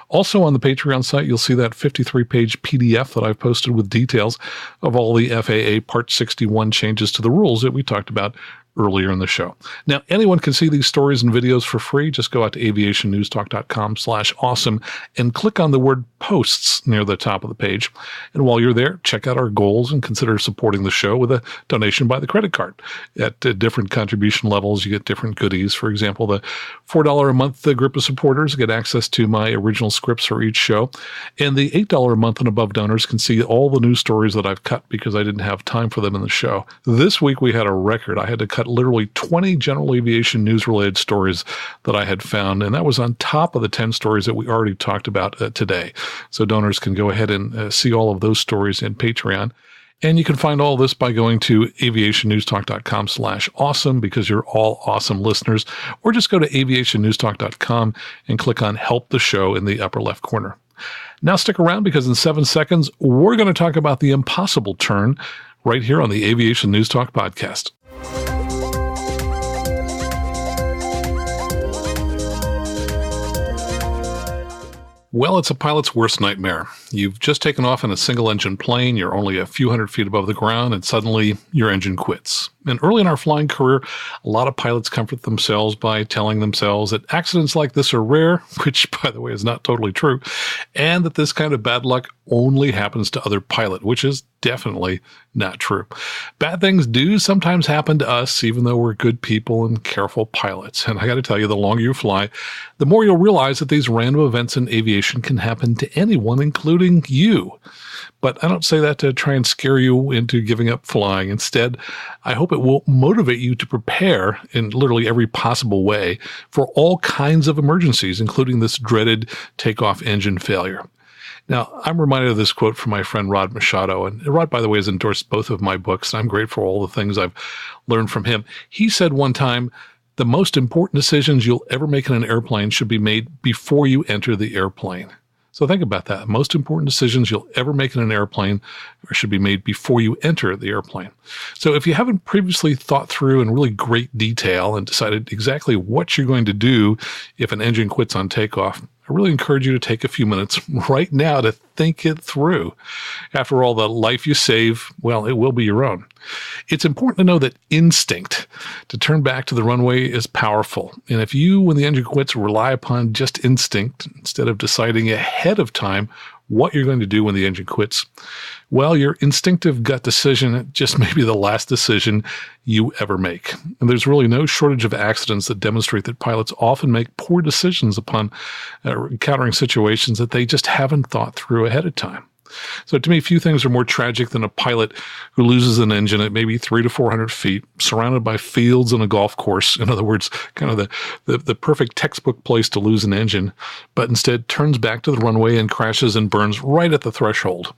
Also on the Patreon site, you'll see that 53-page PDF that I've posted with details of all the FAA Part 61 changes to the rules that we talked about earlier in the show. Now, anyone can see these stories and videos for free. Just go out to aviationnewstalk.com/awesome and click on the word posts near the top of the page. And while you're there, check out our goals and consider supporting the show with a donation by the credit card. At different contribution levels, you get different goodies. For example, the $4 a month group of supporters get access to my original scripts for each show. And the $8 a month and above donors can see all the news stories that I've cut because I didn't have time for them in the show. This week, we had a record. I had to cut literally 20 general aviation news-related stories that I had found, and that was on top of the 10 stories that we already talked about today. So donors can go ahead and see all of those stories in Patreon. And you can find all this by going to aviationnewstalk.com/awesome because you're all awesome listeners, or just go to aviationnewstalk.com and click on Help the Show in the upper left corner. Now stick around because in 7 seconds, we're going to talk about the impossible turn right here on the Aviation News Talk podcast. Well, it's a pilot's worst nightmare. You've just taken off in a single-engine plane, you're only a few hundred feet above the ground, and suddenly your engine quits. And early in our flying career, a lot of pilots comfort themselves by telling themselves that accidents like this are rare, which, by the way, is not totally true, and that this kind of bad luck only happens to other pilots, which is definitely not true. Bad things do sometimes happen to us, even though we're good people and careful pilots. And I got to tell you, the longer you fly, the more you'll realize that these random events in aviation can happen to anyone, including you. But I don't say that to try and scare you into giving up flying. Instead, I hope it will motivate you to prepare in literally every possible way for all kinds of emergencies, including this dreaded takeoff engine failure. Now, I'm reminded of this quote from my friend Rod Machado, and Rod, by the way, has endorsed both of my books, and I'm grateful for all the things I've learned from him. He said one time, the most important decisions you'll ever make in an airplane should be made before you enter the airplane. So think about that. Most important decisions you'll ever make in an airplane should be made before you enter the airplane. So if you haven't previously thought through in really great detail and decided exactly what you're going to do if an engine quits on takeoff, I really encourage you to take a few minutes right now to think it through. After all, the life you save, well, it will be your own. It's important to know that instinct to turn back to the runway is powerful. And if you, when the engine quits, rely upon just instinct instead of deciding ahead of time what you're going to do when the engine quits, well, your instinctive gut decision just may be the last decision you ever make. And there's really no shortage of accidents that demonstrate that pilots often make poor decisions upon encountering situations that they just haven't thought through ahead of time. So to me, few things are more tragic than a pilot who loses an engine at maybe 300 to 400 feet, surrounded by fields and a golf course. In other words, kind of the perfect textbook place to lose an engine, but instead turns back to the runway and crashes and burns right at the threshold.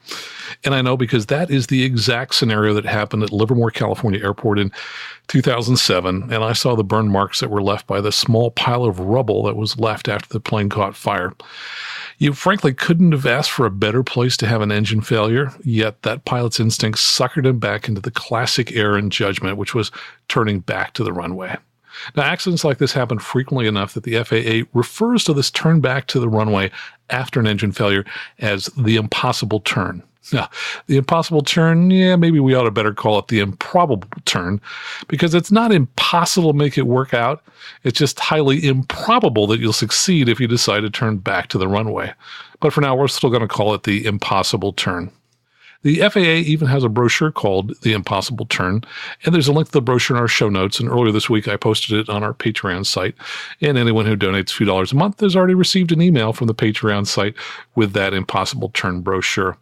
And I know because that is the exact scenario that happened at Livermore, California Airport in 2007, and I saw the burn marks that were left by the small pile of rubble that was left after the plane caught fire. You frankly couldn't have asked for a better place to have an engine failure, yet that pilot's instinct suckered him back into the classic error in judgment, which was turning back to the runway. Now, accidents like this happen frequently enough that the FAA refers to this turn back to the runway after an engine failure as the impossible turn. Now, the impossible turn, maybe we ought to better call it the improbable turn, because it's not impossible to make it work out. It's just highly improbable that you'll succeed if you decide to turn back to the runway. But for now, we're still going to call it the impossible turn. The FAA even has a brochure called The Impossible Turn, and there's a link to the brochure in our show notes, and earlier this week I posted it on our Patreon site, and anyone who donates a few dollars a month has already received an email from the Patreon site with that Impossible Turn brochure.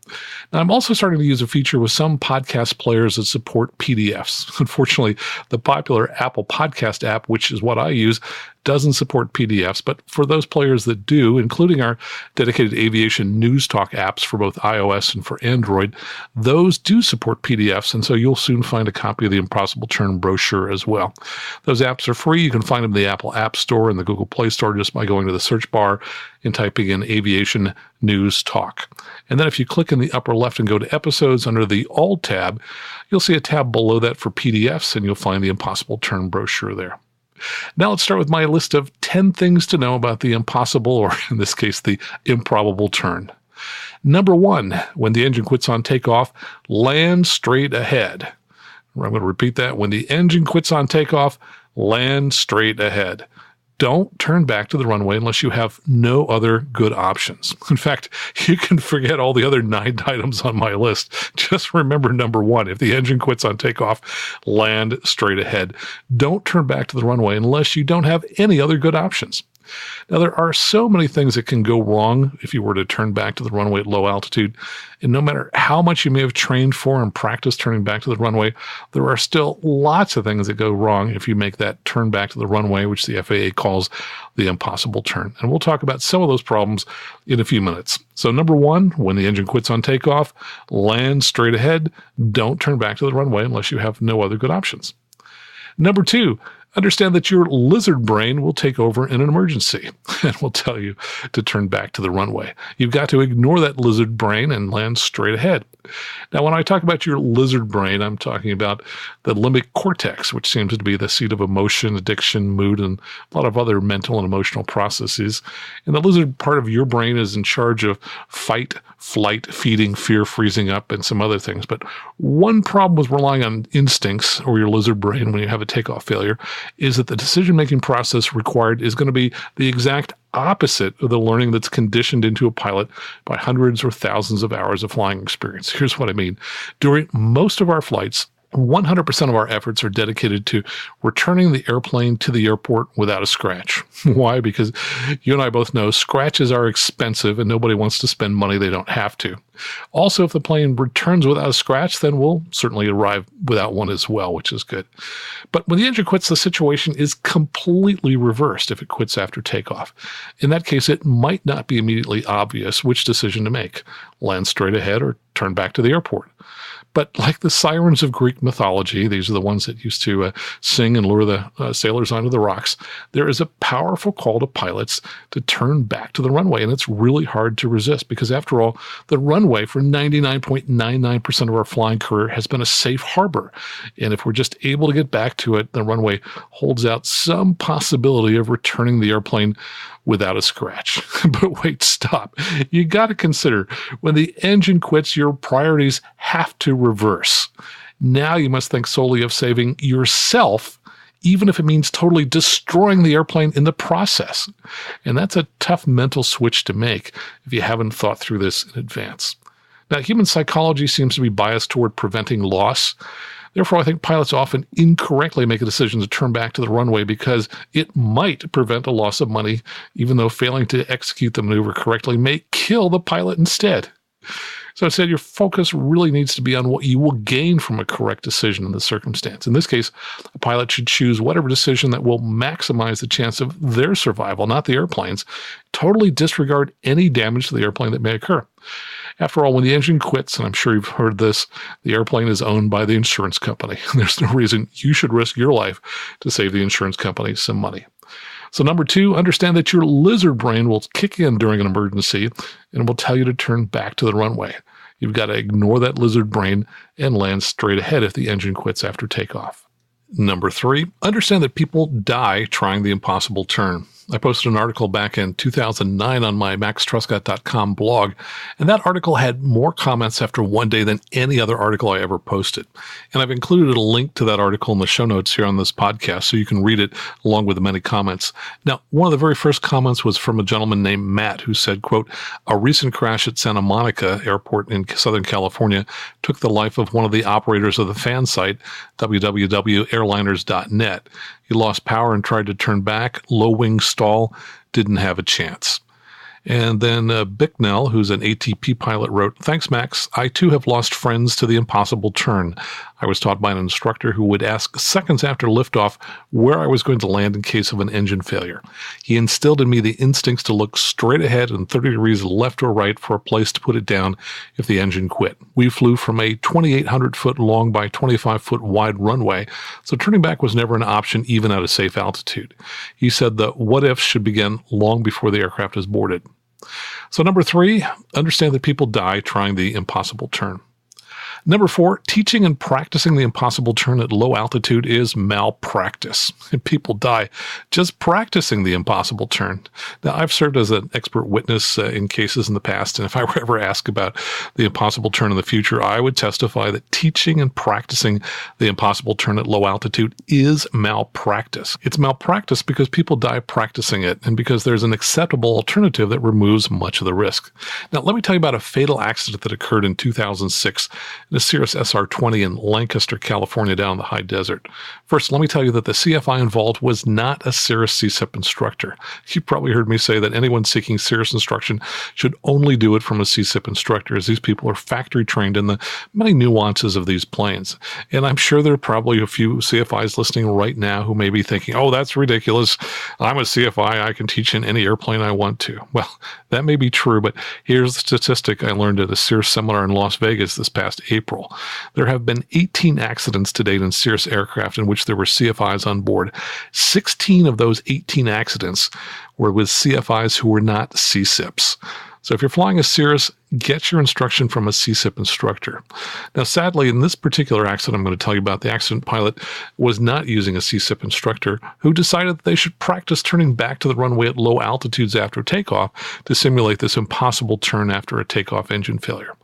Now, I'm also starting to use a feature with some podcast players that support PDFs. Unfortunately, the popular Apple Podcast app, which is what I use, doesn't support PDFs, but for those players that do, including our dedicated aviation news talk apps for both iOS and for Android, those do support PDFs, and so you'll soon find a copy of the Impossible Turn brochure as well. Those apps are free. You can find them in the Apple App Store and the Google Play Store just by going to the search bar and typing in Aviation News Talk. And then if you click in the upper left and go to Episodes under the All tab, you'll see a tab below that for PDFs, and you'll find the Impossible Turn brochure there. Now let's start with my list of 10 things to know about the impossible, or in this case, the improbable turn. Number 1, when the engine quits on takeoff, land straight ahead. I'm going to repeat that. When the engine quits on takeoff, land straight ahead. Don't turn back to the runway unless you have no other good options. In fact, you can forget all the other 9 items on my list. Just remember number 1. If the engine quits on takeoff, land straight ahead. Don't turn back to the runway unless you don't have any other good options. Now, there are so many things that can go wrong if you were to turn back to the runway at low altitude. And no matter how much you may have trained for and practiced turning back to the runway, there are still lots of things that go wrong if you make that turn back to the runway, which the FAA calls the impossible turn. And we'll talk about some of those problems in a few minutes. So number 1, when the engine quits on takeoff, land straight ahead. Don't turn back to the runway unless you have no other good options. Number 2, understand that your lizard brain will take over in an emergency and will tell you to turn back to the runway. You've got to ignore that lizard brain and land straight ahead. Now, when I talk about your lizard brain, I'm talking about the limbic cortex, which seems to be the seat of emotion, addiction, mood, and a lot of other mental and emotional processes. And the lizard part of your brain is in charge of fight, flight, feeding, fear, freezing up, and some other things. But one problem with relying on instincts or your lizard brain when you have a takeoff failure is that the decision-making process required is going to be the exact opposite of the learning that's conditioned into a pilot by hundreds or thousands of hours of flying experience. Here's what I mean. During most of our flights, 100% of our efforts are dedicated to returning the airplane to the airport without a scratch. Why? Because you and I both know scratches are expensive and nobody wants to spend money they don't have to. Also, if the plane returns without a scratch, then we'll certainly arrive without one as well, which is good. But when the engine quits, the situation is completely reversed if it quits after takeoff. In that case, it might not be immediately obvious which decision to make, land straight ahead or turn back to the airport. But like the sirens of Greek mythology, these are the ones that used to sing and lure the sailors onto the rocks, there is a powerful call to pilots to turn back to the runway. And it's really hard to resist because, after all, the runway for 99.99% of our flying career has been a safe harbor. And if we're just able to get back to it, the runway holds out some possibility of returning the airplane without a scratch. But wait, stop. You got to consider, when the engine quits, your priorities have to reverse. Now you must think solely of saving yourself, even if it means totally destroying the airplane in the process. And that's a tough mental switch to make if you haven't thought through this in advance. Now, human psychology seems to be biased toward preventing loss. Therefore, I think pilots often incorrectly make a decision to turn back to the runway because it might prevent a loss of money, even though failing to execute the maneuver correctly may kill the pilot instead. So instead, your focus really needs to be on what you will gain from a correct decision in the circumstance. In this case, a pilot should choose whatever decision that will maximize the chance of their survival, not the airplane's. Totally disregard any damage to the airplane that may occur. After all, when the engine quits, and I'm sure you've heard this, the airplane is owned by the insurance company. There's no reason you should risk your life to save the insurance company some money. So number 2, understand that your lizard brain will kick in during an emergency and will tell you to turn back to the runway. You've got to ignore that lizard brain and land straight ahead if the engine quits after takeoff. Number 3, understand that people die trying the impossible turn. I posted an article back in 2009 on my maxtruscott.com blog, and that article had more comments after one day than any other article I ever posted. And I've included a link to that article in the show notes here on this podcast so you can read it along with the many comments. Now, one of the very first comments was from a gentleman named Matt who said, quote, "A recent crash at Santa Monica Airport in Southern California took the life of one of the operators of the fan site, www.airliners.net. He lost power and tried to turn back. Low wing stall, didn't have a chance." And then Bicknell, who's an ATP pilot, wrote, "Thanks, Max. I too have lost friends to the impossible turn. I was taught by an instructor who would ask seconds after liftoff where I was going to land in case of an engine failure. He instilled in me the instincts to look straight ahead and 30 degrees left or right for a place to put it down if the engine quit. We flew from a 2,800-foot long by 25-foot wide runway, so turning back was never an option even at a safe altitude." He said the what-ifs should begin long before the aircraft is boarded. So number 3, understand that people die trying the impossible turn. Number 4, teaching and practicing the impossible turn at low altitude is malpractice. And people die just practicing the impossible turn. Now, I've served as an expert witness in cases in the past, and if I were ever asked about the impossible turn in the future, I would testify that teaching and practicing the impossible turn at low altitude is malpractice. It's malpractice because people die practicing it, and because there's an acceptable alternative that removes much of the risk. Now, let me tell you about a fatal accident that occurred in 2006. The Cirrus SR20 in Lancaster, California, down in the high desert. First, let me tell you that the CFI involved was not a Cirrus CSIP instructor. You probably heard me say that anyone seeking Cirrus instruction should only do it from a CSIP instructor, as these people are factory trained in the many nuances of these planes. And I'm sure there are probably a few CFIs listening right now who may be thinking, "Oh, that's ridiculous. I'm a CFI. I can teach in any airplane I want to." Well, that may be true, but here's the statistic I learned at a Cirrus seminar in Las Vegas this past April. There have been 18 accidents to date in Cirrus aircraft in which there were CFIs on board. 16 of those 18 accidents were with CFIs who were not CSIPs. So if you're flying a Cirrus, get your instruction from a CSIP instructor. Now, sadly, in this particular accident I'm going to tell you about, the accident pilot was not using a CSIP instructor who decided that they should practice turning back to the runway at low altitudes after takeoff to simulate this impossible turn after a takeoff engine failure.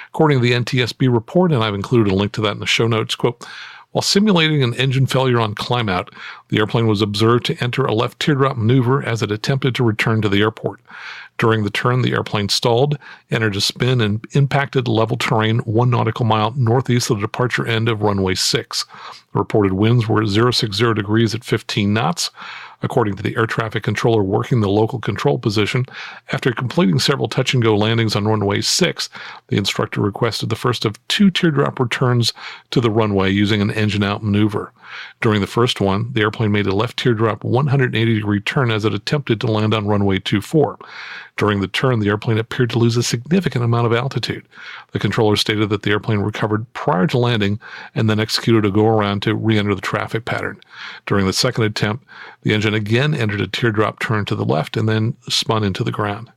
According to the NTSB report, and I've included a link to that in the show notes, quote, "While simulating an engine failure on climb-out, the airplane was observed to enter a left teardrop maneuver as it attempted to return to the airport. During the turn, the airplane stalled, entered a spin, and impacted level terrain 1 nautical mile northeast of the departure end of runway 6. The reported winds were 060 degrees at 15 knots. According to the air traffic controller working the local control position, after completing several touch-and-go landings on runway 6, the instructor requested the first of 2 teardrop returns to the runway using an engine-out maneuver. During the first one, the airplane made a left teardrop 180-degree turn as it attempted to land on runway 24. During the turn, the airplane appeared to lose a significant amount of altitude. The controller stated that the airplane recovered prior to landing and then executed a go-around to re-enter the traffic pattern. During the second attempt, the engine again entered a teardrop turn to the left and then spun into the ground.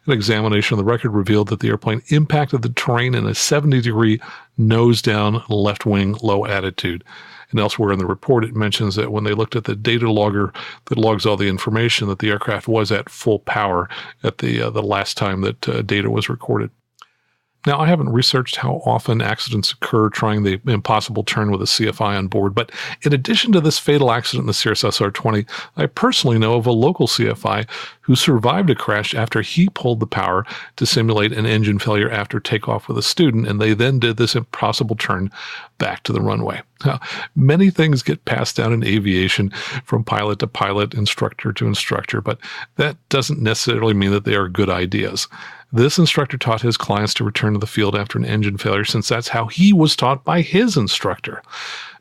An examination of the record revealed that the airplane impacted the terrain in a 70-degree nose-down left wing low attitude. And elsewhere in the report, it mentions that when they looked at the data logger that logs all the information, that the aircraft was at full power at the last time that data was recorded. Now, I haven't researched how often accidents occur trying the impossible turn with a CFI on board, but in addition to this fatal accident in the Cirrus SR20, I personally know of a local CFI who survived a crash after he pulled the power to simulate an engine failure after takeoff with a student, and they then did this impossible turn back to the runway. Now, many things get passed down in aviation from pilot to pilot, instructor to instructor, but that doesn't necessarily mean that they are good ideas. This instructor taught his clients to return to the field after an engine failure since that's how he was taught by his instructor.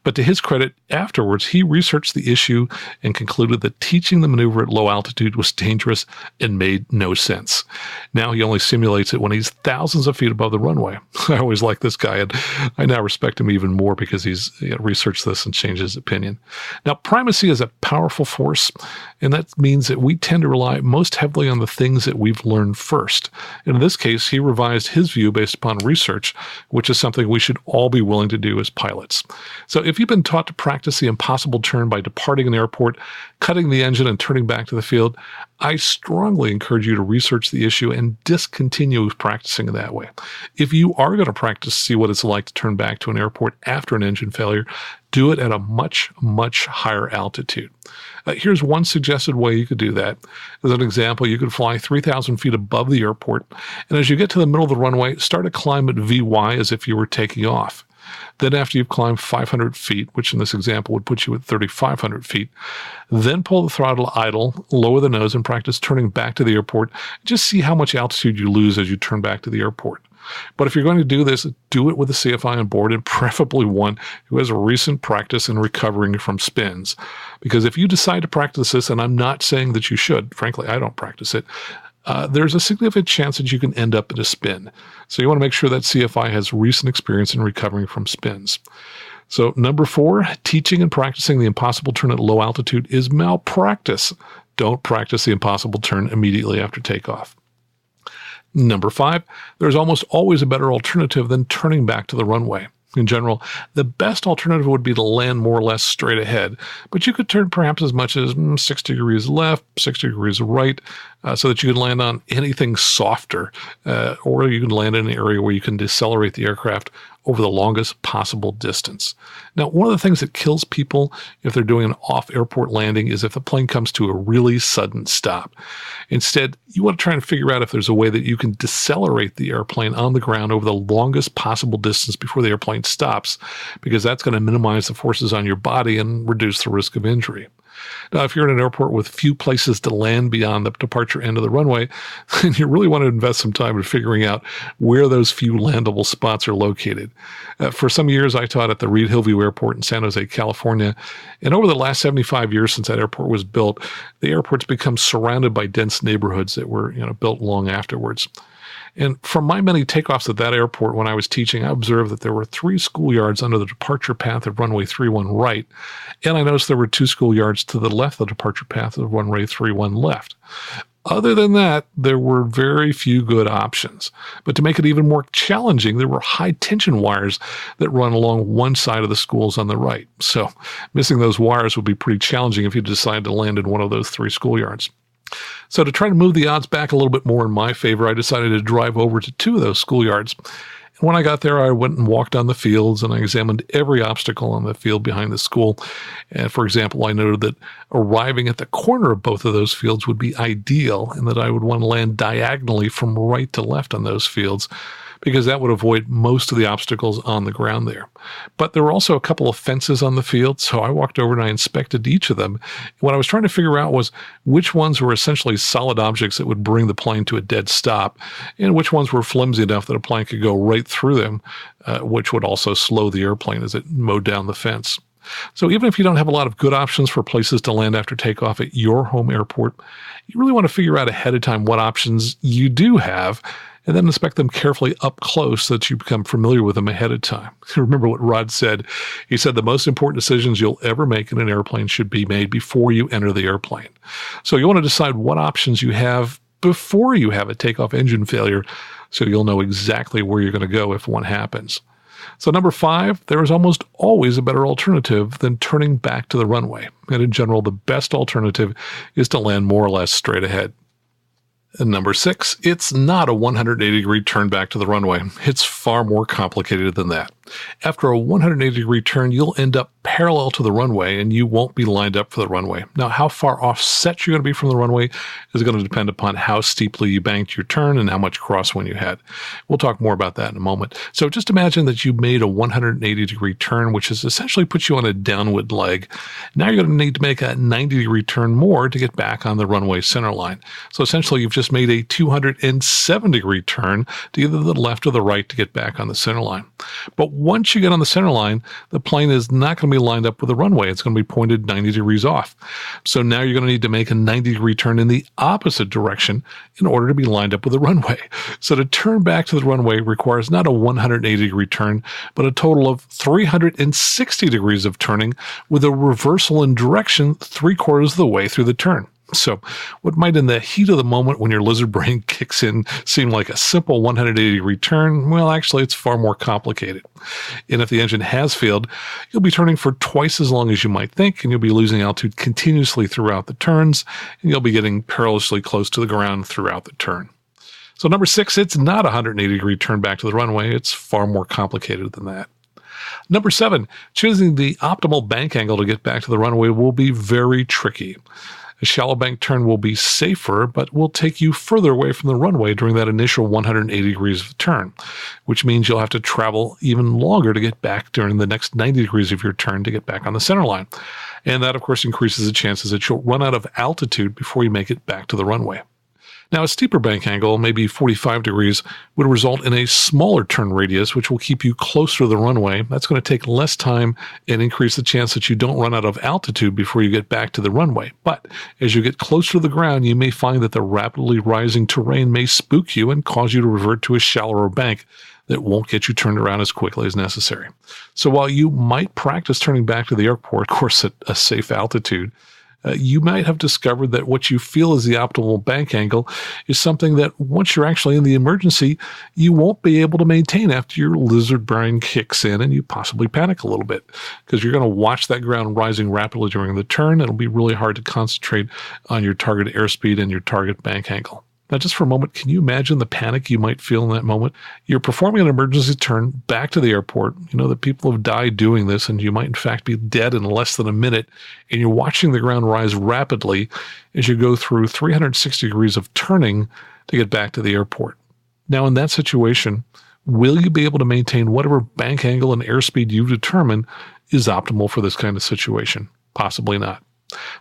But to his credit, afterwards, he researched the issue and concluded that teaching the maneuver at low altitude was dangerous and made no sense. Now he only simulates it when he's thousands of feet above the runway. I always like this guy, and I now respect him even more because he's researched this and changed his opinion. Now, primacy is a powerful force, and that means that we tend to rely most heavily on the things that we've learned first. And in this case, he revised his view based upon research, which is something we should all be willing to do as pilots. So if you've been taught to practice the impossible turn by departing an airport, cutting the engine, and turning back to the field, I strongly encourage you to research the issue and discontinue practicing that way. If you are going to practice to see what it's like to turn back to an airport after an engine failure, do it at a much, much higher altitude. Here's one suggested way you could do that. As an example, you could fly 3,000 feet above the airport, and as you get to the middle of the runway, start a climb at VY as if you were taking off. Then after you've climbed 500 feet, which in this example would put you at 3,500 feet, then pull the throttle idle, lower the nose, and practice turning back to the airport. Just see how much altitude you lose as you turn back to the airport. But if you're going to do this, do it with a CFI on board, and preferably one who has a recent practice in recovering from spins. Because if you decide to practice this, and I'm not saying that you should, frankly, I don't practice it, there's a significant chance that you can end up in a spin. So you want to make sure that CFI has recent experience in recovering from spins. So number 4, teaching and practicing the impossible turn at low altitude is malpractice. Don't practice the impossible turn immediately after takeoff. Number 5, there's almost always a better alternative than turning back to the runway. In general, the best alternative would be to land more or less straight ahead, but you could turn perhaps as much as 60 degrees left, 60 degrees right, so that you can land on anything softer, or you can land in an area where you can decelerate the aircraft over the longest possible distance. Now, one of the things that kills people if they're doing an off-airport landing is if the plane comes to a really sudden stop. Instead, you want to try and figure out if there's a way that you can decelerate the airplane on the ground over the longest possible distance before the airplane stops, because that's going to minimize the forces on your body and reduce the risk of injury. Now, if you're in an airport with few places to land beyond the departure end of the runway, then you really want to invest some time in figuring out where those few landable spots are located. For some years, I taught at the Reed Hillview Airport in San Jose, California, and over the last 75 years since that airport was built, the airport's become surrounded by dense neighborhoods that were built long afterwards. And from my many takeoffs at that airport when I was teaching, I observed that there were 3 schoolyards under the departure path of runway 31 right, and I noticed there were 2 schoolyards to the left of the departure path of runway 31 left. Other than that, there were very few good options. But to make it even more challenging, there were high-tension wires that run along one side of the schools on the right. So missing those wires would be pretty challenging if you decided to land in one of those 3 schoolyards. So to try to move the odds back a little bit more in my favor, I decided to drive over to 2 of those schoolyards. And when I got there, I went and walked on the fields, and I examined every obstacle on the field behind the school. And for example, I noted that arriving at the corner of both of those fields would be ideal, and that I would want to land diagonally from right to left on those fields, because that would avoid most of the obstacles on the ground there. But there were also a couple of fences on the field, so I walked over and I inspected each of them. What I was trying to figure out was which ones were essentially solid objects that would bring the plane to a dead stop, and which ones were flimsy enough that a plane could go right through them, which would also slow the airplane as it mowed down the fence. So even if you don't have a lot of good options for places to land after takeoff at your home airport, you really want to figure out ahead of time what options you do have, and then inspect them carefully up close so that you become familiar with them ahead of time. Remember what Rod said. He said the most important decisions you'll ever make in an airplane should be made before you enter the airplane. So you want to decide what options you have before you have a takeoff engine failure, so you'll know exactly where you're going to go if one happens. So number 5, there is almost always a better alternative than turning back to the runway. And in general, the best alternative is to land more or less straight ahead. And number 6, it's not a 180-degree turn back to the runway. It's far more complicated than that. After a 180-degree turn, you'll end up parallel to the runway, and you won't be lined up for the runway. Now, how far offset you're going to be from the runway is going to depend upon how steeply you banked your turn and how much crosswind you had. We'll talk more about that in a moment. So just imagine that you made a 180-degree turn, which has essentially put you on a downwind leg. Now you're going to need to make a 90-degree turn more to get back on the runway center line. So essentially, you've just made a 207-degree turn to either the left or the right to get back on the center line. But once you get on the center line, the plane is not going to be lined up with the runway. It's going to be pointed 90 degrees off. So now you're going to need to make a 90-degree turn in the opposite direction in order to be lined up with the runway. So to turn back to the runway requires not a 180-degree turn, but a total of 360 degrees of turning with a reversal in direction 3/4 of the way through the turn. So what might in the heat of the moment when your lizard brain kicks in seem like a simple 180-degree turn, well, actually it's far more complicated. And if the engine has failed, you'll be turning for twice as long as you might think, and you'll be losing altitude continuously throughout the turns, and you'll be getting perilously close to the ground throughout the turn. So number 6, it's not a 180-degree turn back to the runway. It's far more complicated than that. Number 7, choosing the optimal bank angle to get back to the runway will be very tricky. A shallow bank turn will be safer, but will take you further away from the runway during that initial 180 degrees of turn, which means you'll have to travel even longer to get back during the next 90 degrees of your turn to get back on the center line. And that, of course, increases the chances that you'll run out of altitude before you make it back to the runway. Now, a steeper bank angle, maybe 45 degrees, would result in a smaller turn radius, which will keep you closer to the runway. That's going to take less time and increase the chance that you don't run out of altitude before you get back to the runway. But as you get closer to the ground, you may find that the rapidly rising terrain may spook you and cause you to revert to a shallower bank that won't get you turned around as quickly as necessary. So while you might practice turning back to the airport, of course, at a safe altitude, you might have discovered that what you feel is the optimal bank angle is something that once you're actually in the emergency, you won't be able to maintain after your lizard brain kicks in and you possibly panic a little bit because you're going to watch that ground rising rapidly during the turn. It'll be really hard to concentrate on your target airspeed and your target bank angle. Now, just for a moment, can you imagine the panic you might feel in that moment? You're performing an emergency turn back to the airport. You know that people have died doing this, and you might, in fact, be dead in less than a minute, and you're watching the ground rise rapidly as you go through 360 degrees of turning to get back to the airport. Now, in that situation, will you be able to maintain whatever bank angle and airspeed you determine is optimal for this kind of situation? Possibly not.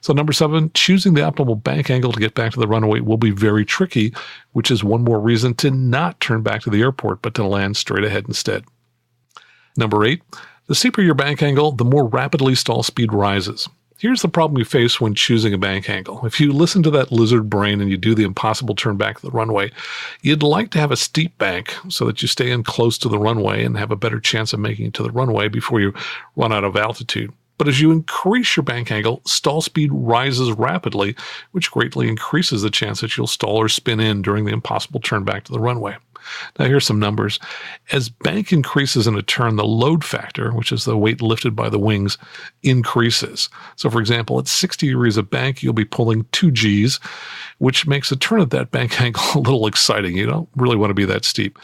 So number 7, choosing the optimal bank angle to get back to the runway will be very tricky, which is one more reason to not turn back to the airport, but to land straight ahead instead. Number 8, the steeper your bank angle, the more rapidly stall speed rises. Here's the problem you face when choosing a bank angle. If you listen to that lizard brain and you do the impossible turn back to the runway, you'd like to have a steep bank so that you stay in close to the runway and have a better chance of making it to the runway before you run out of altitude. But as you increase your bank angle, stall speed rises rapidly, which greatly increases the chance that you'll stall or spin in during the impossible turn back to the runway. Now, here's some numbers. As bank increases in a turn, the load factor, which is the weight lifted by the wings, increases. So, for example, at 60 degrees of bank, you'll be pulling 2 Gs, which makes a turn at that bank angle a little exciting. You don't really want to be that steep.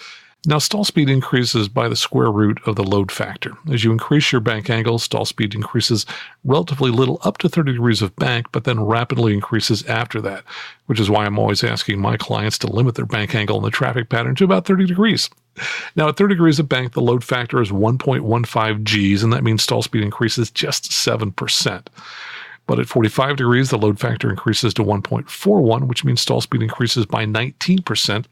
Now, stall speed increases by the square root of the load factor. As you increase your bank angle, stall speed increases relatively little up to 30 degrees of bank, but then rapidly increases after that, which is why I'm always asking my clients to limit their bank angle in the traffic pattern to about 30 degrees. Now, at 30 degrees of bank, the load factor is 1.15 Gs, and that means stall speed increases just 7%. But at 45 degrees, the load factor increases to 1.41, which means stall speed increases by 19%.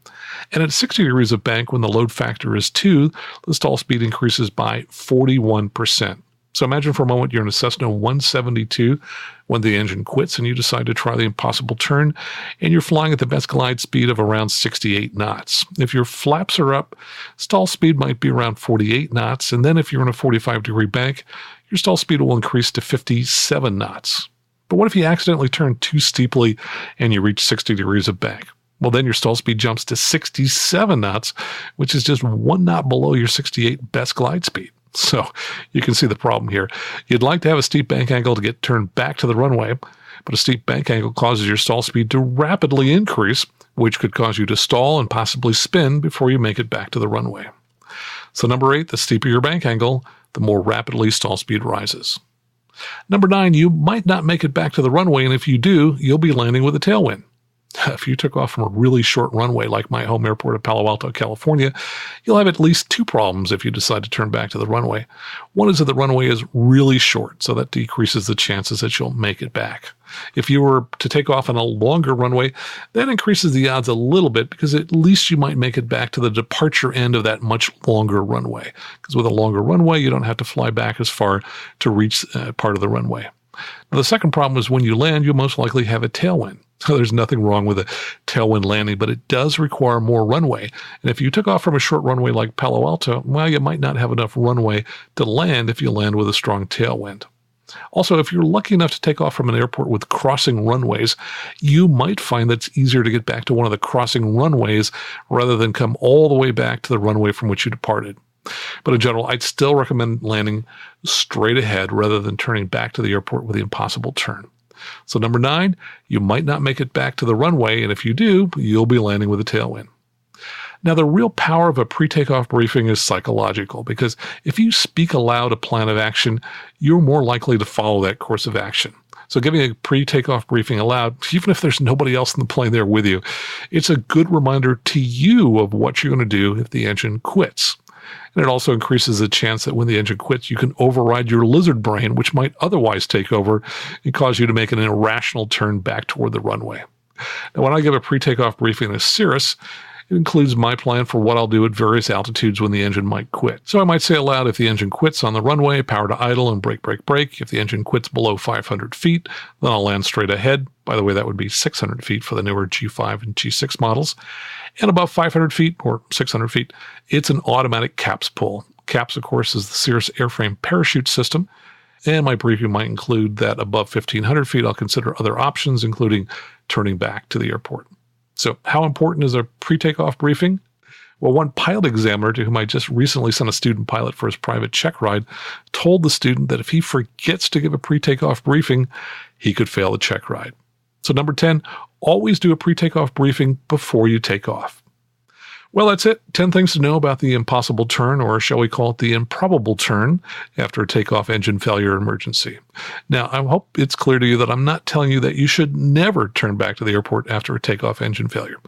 And at 60 degrees of bank, when the load factor is 2, the stall speed increases by 41%. So imagine for a moment you're in a Cessna 172 when the engine quits and you decide to try the impossible turn, and you're flying at the best glide speed of around 68 knots. If your flaps are up, stall speed might be around 48 knots, and then if you're in a 45-degree bank, your stall speed will increase to 57 knots. But what if you accidentally turn too steeply and you reach 60 degrees of bank? Well, then your stall speed jumps to 67 knots, which is just 1 knot below your 68 best glide speed. So you can see the problem here. You'd like to have a steep bank angle to get turned back to the runway, but a steep bank angle causes your stall speed to rapidly increase, which could cause you to stall and possibly spin before you make it back to the runway. So number 8, the steeper your bank angle, the more rapidly stall speed rises. Number 9, you might not make it back to the runway, and if you do, you'll be landing with a tailwind. If you took off from a really short runway like my home airport of Palo Alto, California, you'll have at least 2 problems if you decide to turn back to the runway. One is that the runway is really short, so that decreases the chances that you'll make it back. If you were to take off on a longer runway, that increases the odds a little bit because at least you might make it back to the departure end of that much longer runway. Because with a longer runway, you don't have to fly back as far to reach part of the runway. Now, the second problem is when you land, you'll most likely have a tailwind. So there's nothing wrong with a tailwind landing, but it does require more runway. And if you took off from a short runway like Palo Alto, well, you might not have enough runway to land if you land with a strong tailwind. Also, if you're lucky enough to take off from an airport with crossing runways, you might find that it's easier to get back to one of the crossing runways rather than come all the way back to the runway from which you departed. But in general, I'd still recommend landing straight ahead rather than turning back to the airport with the impossible turn. So number 9, you might not make it back to the runway, and if you do, you'll be landing with a tailwind. Now, the real power of a pre-takeoff briefing is psychological, because if you speak aloud a plan of action, you're more likely to follow that course of action. So giving a pre-takeoff briefing aloud, even if there's nobody else in the plane there with you, it's a good reminder to you of what you're going to do if the engine quits. And it also increases the chance that when the engine quits, you can override your lizard brain, which might otherwise take over and cause you to make an irrational turn back toward the runway. Now, when I give a pre-takeoff briefing to Cirrus, it includes my plan for what I'll do at various altitudes when the engine might quit. So I might say aloud, if the engine quits on the runway, power to idle and brake, brake, brake. If the engine quits below 500 feet, then I'll land straight ahead. By the way, that would be 600 feet for the newer G5 and G6 models. And above 500 feet or 600 feet, it's an automatic CAPS pull. CAPS, of course, is the Cirrus airframe parachute system. And my briefing might include that above 1,500 feet, I'll consider other options, including turning back to the airport. So how important is a pre-takeoff briefing? Well, one pilot examiner to whom I just recently sent a student pilot for his private check ride told the student that if he forgets to give a pre-takeoff briefing, he could fail the check ride. So number 10, always do a pre-takeoff briefing before you take off. Well, that's it. 10 things to know about the impossible turn, or shall we call it the improbable turn, after a takeoff engine failure emergency. Now, I hope it's clear to you that I'm not telling you that you should never turn back to the airport after a takeoff engine failure.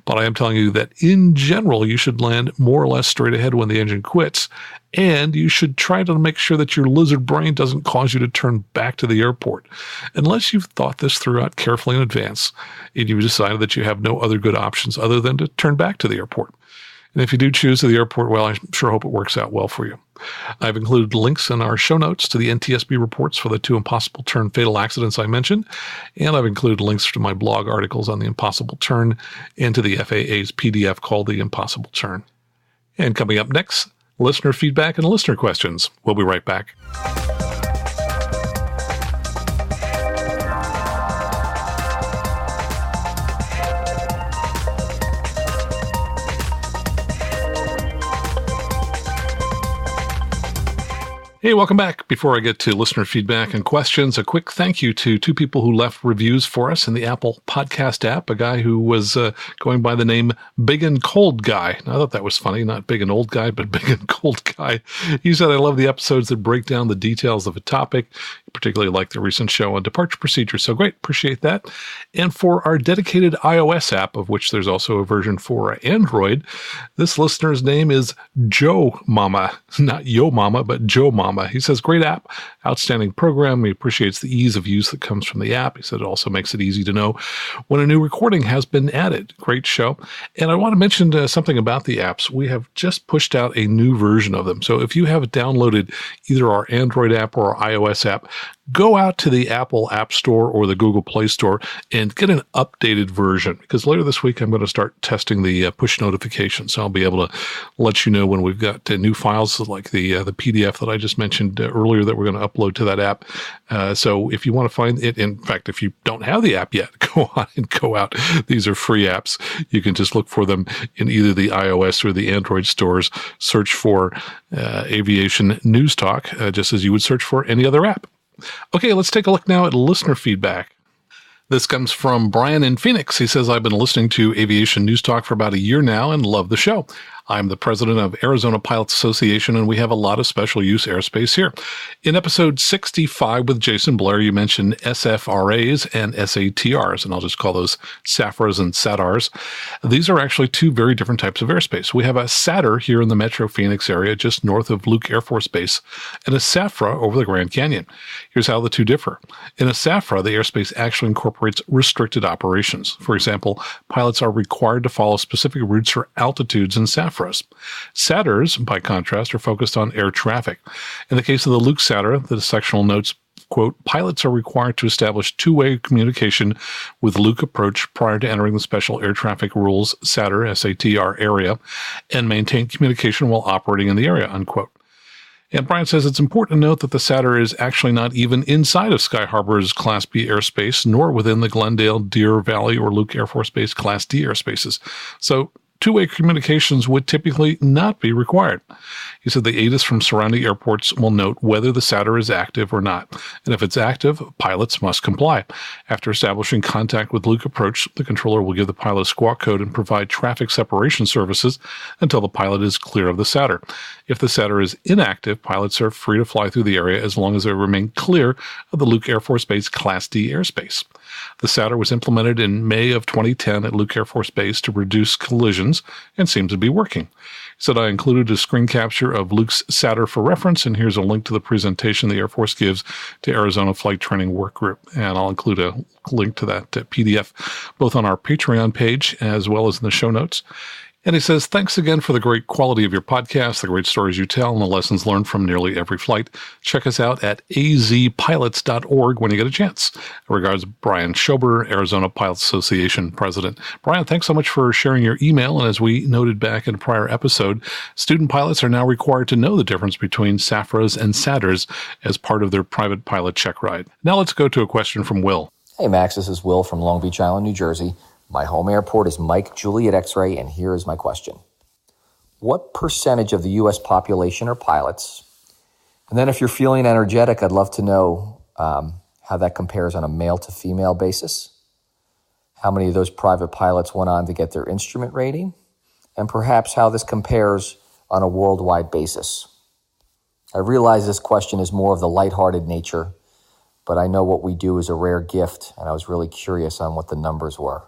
But I am telling you that in general, you should land more or less straight ahead when the engine quits, and you should try to make sure that your lizard brain doesn't cause you to turn back to the airport, unless you've thought this through out carefully in advance, and you've decided that you have no other good options other than to turn back to the airport. And if you do choose the airport, well, I sure hope it works out well for you. I've included links in our show notes to the NTSB reports for the 2 impossible turn fatal accidents I mentioned, and I've included links to my blog articles on the impossible turn and to the FAA's PDF called The Impossible Turn. And coming up next, listener feedback and listener questions. We'll be right back. Hey, welcome back. Before I get to listener feedback and questions, a quick thank you to two people who left reviews for us in the Apple Podcast app. A guy who was going by the name Big and Cold Guy. I thought that was funny. Not Big and Old Guy, but Big and Cold Guy. He said, I love the episodes that break down the details of a topic. Particularly like the recent show on departure procedures. So great. Appreciate that. And for our dedicated iOS app, of which there's also a version for Android, this listener's name is Joe Mama. Not Yo Mama, but Joe Mama. He says, great app, outstanding program. He appreciates the ease of use that comes from the app. He said it also makes it easy to know when a new recording has been added. Great show. And I want to mention something about the apps. We have just pushed out a new version of them. So if you have downloaded either our Android app or our iOS app, go out to the Apple App Store or the Google Play Store and get an updated version, because later this week I'm going to start testing the push notifications. So I'll be able to let you know when we've got new files like the PDF that I just mentioned earlier that we're going to upload to that app. So if you want to find it, in fact, if you don't have the app yet, go on and go out. These are free apps. You can just look for them in either the iOS or the Android stores. Search for Aviation News Talk, just as you would search for any other app. Okay, let's take a look now at listener feedback. This comes from Brian in Phoenix. He says, I've been listening to Aviation News Talk for about a year now and love the show. I'm the president of Arizona Pilots Association, and we have a lot of special use airspace here. In episode 65 with Jason Blair, you mentioned SFRAs and SATRs, and I'll just call those SAFRAs and SATRs. These are actually two very different types of airspace. We have a SATR here in the Metro Phoenix area, just north of Luke Air Force Base, and a SAFRA over the Grand Canyon. Here's how the two differ. In a SAFRA, the airspace actually incorporates restricted operations. For example, pilots are required to follow specific routes or altitudes in SAFRA. SATRs, by contrast, are focused on air traffic. In the case of the Luke SATR, the sectional notes, quote, pilots are required to establish two-way communication with Luke approach prior to entering the special air traffic rules SATR, SATR area, and maintain communication while operating in the area, unquote. And Brian says it's important to note that the SATR is actually not even inside of Sky Harbor's Class B airspace, nor within the Glendale, Deer Valley, or Luke Air Force Base Class D airspaces. So two-way communications would typically not be required. He said the ATIS from surrounding airports will note whether the SATR is active or not, and if it's active, pilots must comply. After establishing contact with Luke approach, the controller will give the pilot a squawk code and provide traffic separation services until the pilot is clear of the SATR. If the SATR is inactive, pilots are free to fly through the area as long as they remain clear of the Luke Air Force Base Class D airspace. The SATR was implemented in May of 2010 at Luke Air Force Base to reduce collisions and seems to be working. He said, I included a screen capture of Luke's SATR for reference, and here's a link to the presentation the Air Force gives to Arizona Flight Training Work Group. And I'll include a link to that PDF both on our Patreon page as well as in the show notes. And he says, thanks again for the great quality of your podcast, the great stories you tell, and the lessons learned from nearly every flight. Check us out at azpilots.org when you get a chance. Regards, Brian Schober, Arizona Pilots Association president. Brian, thanks so much for sharing your email. And as we noted back in a prior episode, student pilots are now required to know the difference between SAFRAs and SATRs as part of their private pilot check ride. Now let's go to a question from Will. Hey, Max, this is Will from Long Beach Island, New Jersey. My home airport is Mike Juliet X-Ray, and here is my question. What percentage of the U.S. population are pilots? And then if you're feeling energetic, I'd love to know how that compares on a male-to-female basis. How many of those private pilots went on to get their instrument rating? And perhaps how this compares on a worldwide basis. I realize this question is more of the lighthearted nature, but I know what we do is a rare gift, and I was really curious on what the numbers were.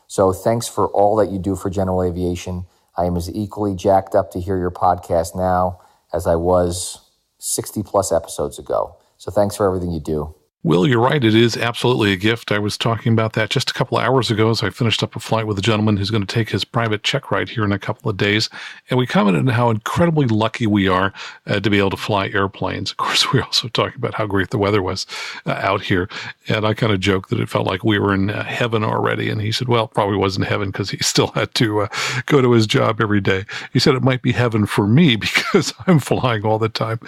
So thanks for all that you do for general aviation. I am as equally jacked up to hear your podcast now as I was 60 plus episodes ago. So thanks for everything you do. Will, you're right. It is absolutely a gift. I was talking about that just a couple of hours ago as I finished up a flight with a gentleman who's going to take his private check ride here in a couple of days. And we commented on how incredibly lucky we are to be able to fly airplanes. Of course, we were also talking about how great the weather was out here. And I kind of joked that it felt like we were in heaven already. And he said, well, probably wasn't heaven because he still had to go to his job every day. He said it might be heaven for me because I'm flying all the time.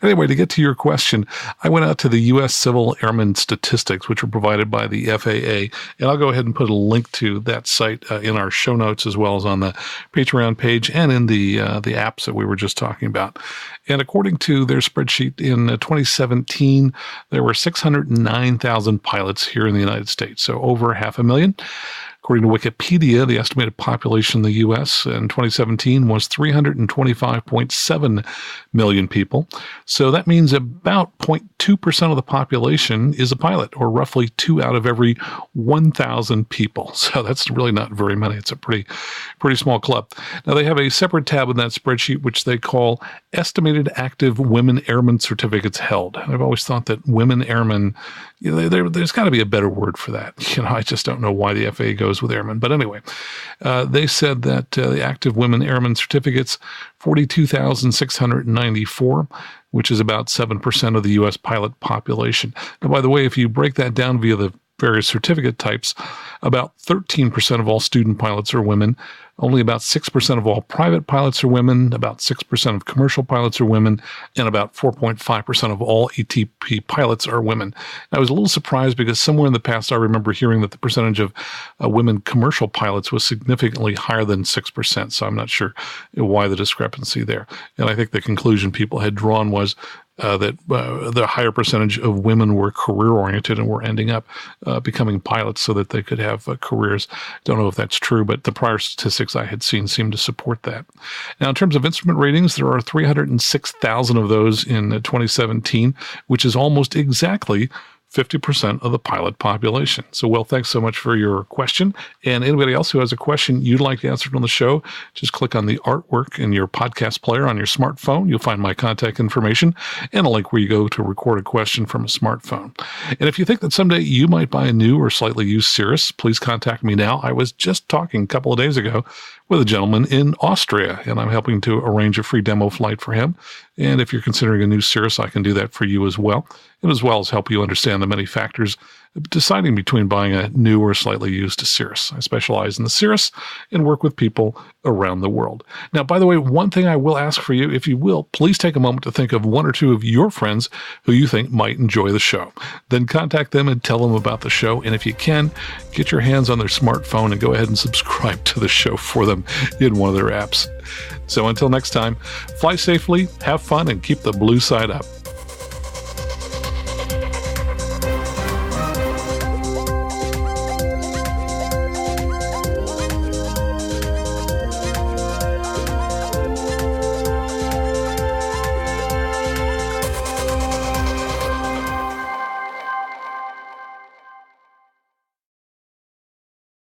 Anyway, to get to your question, I went out to the U.S. Civil airman statistics, which are provided by the FAA. And I'll go ahead and put a link to that site in our show notes, as well as on the Patreon page and in the apps that we were just talking about. And according to their spreadsheet, in 2017, there were 609,000 pilots here in the United States, so over 500,000. According to Wikipedia, the estimated population in the U.S. in 2017 was 325.7 million people. So that means about 0.2% of the population is a pilot, or roughly 2 out of every 1,000 people. So that's really not very many. It's a pretty small club. Now, they have a separate tab in that spreadsheet, which they call Estimated Active Women Airmen Certificates Held. And I've always thought that women airmen, there's got to be a better word for that. I just don't know why the FAA goes with airmen. But anyway, they said that the active women airmen certificates, 42,694, which is about 7% of the U.S. pilot population. Now, by the way, if you break that down via the various certificate types, about 13% of all student pilots are women. Only about 6% of all private pilots are women, about 6% of commercial pilots are women, and about 4.5% of all ATP pilots are women. I was a little surprised because somewhere in the past I remember hearing that the percentage of women commercial pilots was significantly higher than 6%, so I'm not sure why the discrepancy there. And I think the conclusion people had drawn was that the higher percentage of women were career-oriented and were ending up becoming pilots so that they could have careers. Don't know if that's true, but the prior statistics I had seen seemed to support that. Now, in terms of instrument ratings, there are 306,000 of those in 2017, which is almost exactly 50% of the pilot population. So, Will, thanks so much for your question. And anybody else who has a question you'd like answered on the show, just click on the artwork in your podcast player on your smartphone. You'll find my contact information and a link where you go to record a question from a smartphone. And if you think that someday you might buy a new or slightly used Cirrus, please contact me now. I was just talking a couple of days ago with a gentleman in Austria, and I'm helping to arrange a free demo flight for him. And if you're considering a new Cirrus, I can do that for you as well as help you understand the many factors deciding between buying a new or slightly used Cirrus. I specialize in the Cirrus and work with people around the world. Now, by the way, one thing I will ask for you, if you will, please take a moment to think of one or two of your friends who you think might enjoy the show. Then contact them and tell them about the show. And if you can, get your hands on their smartphone and go ahead and subscribe to the show for them in one of their apps. So until next time, fly safely, have fun, and keep the blue side up.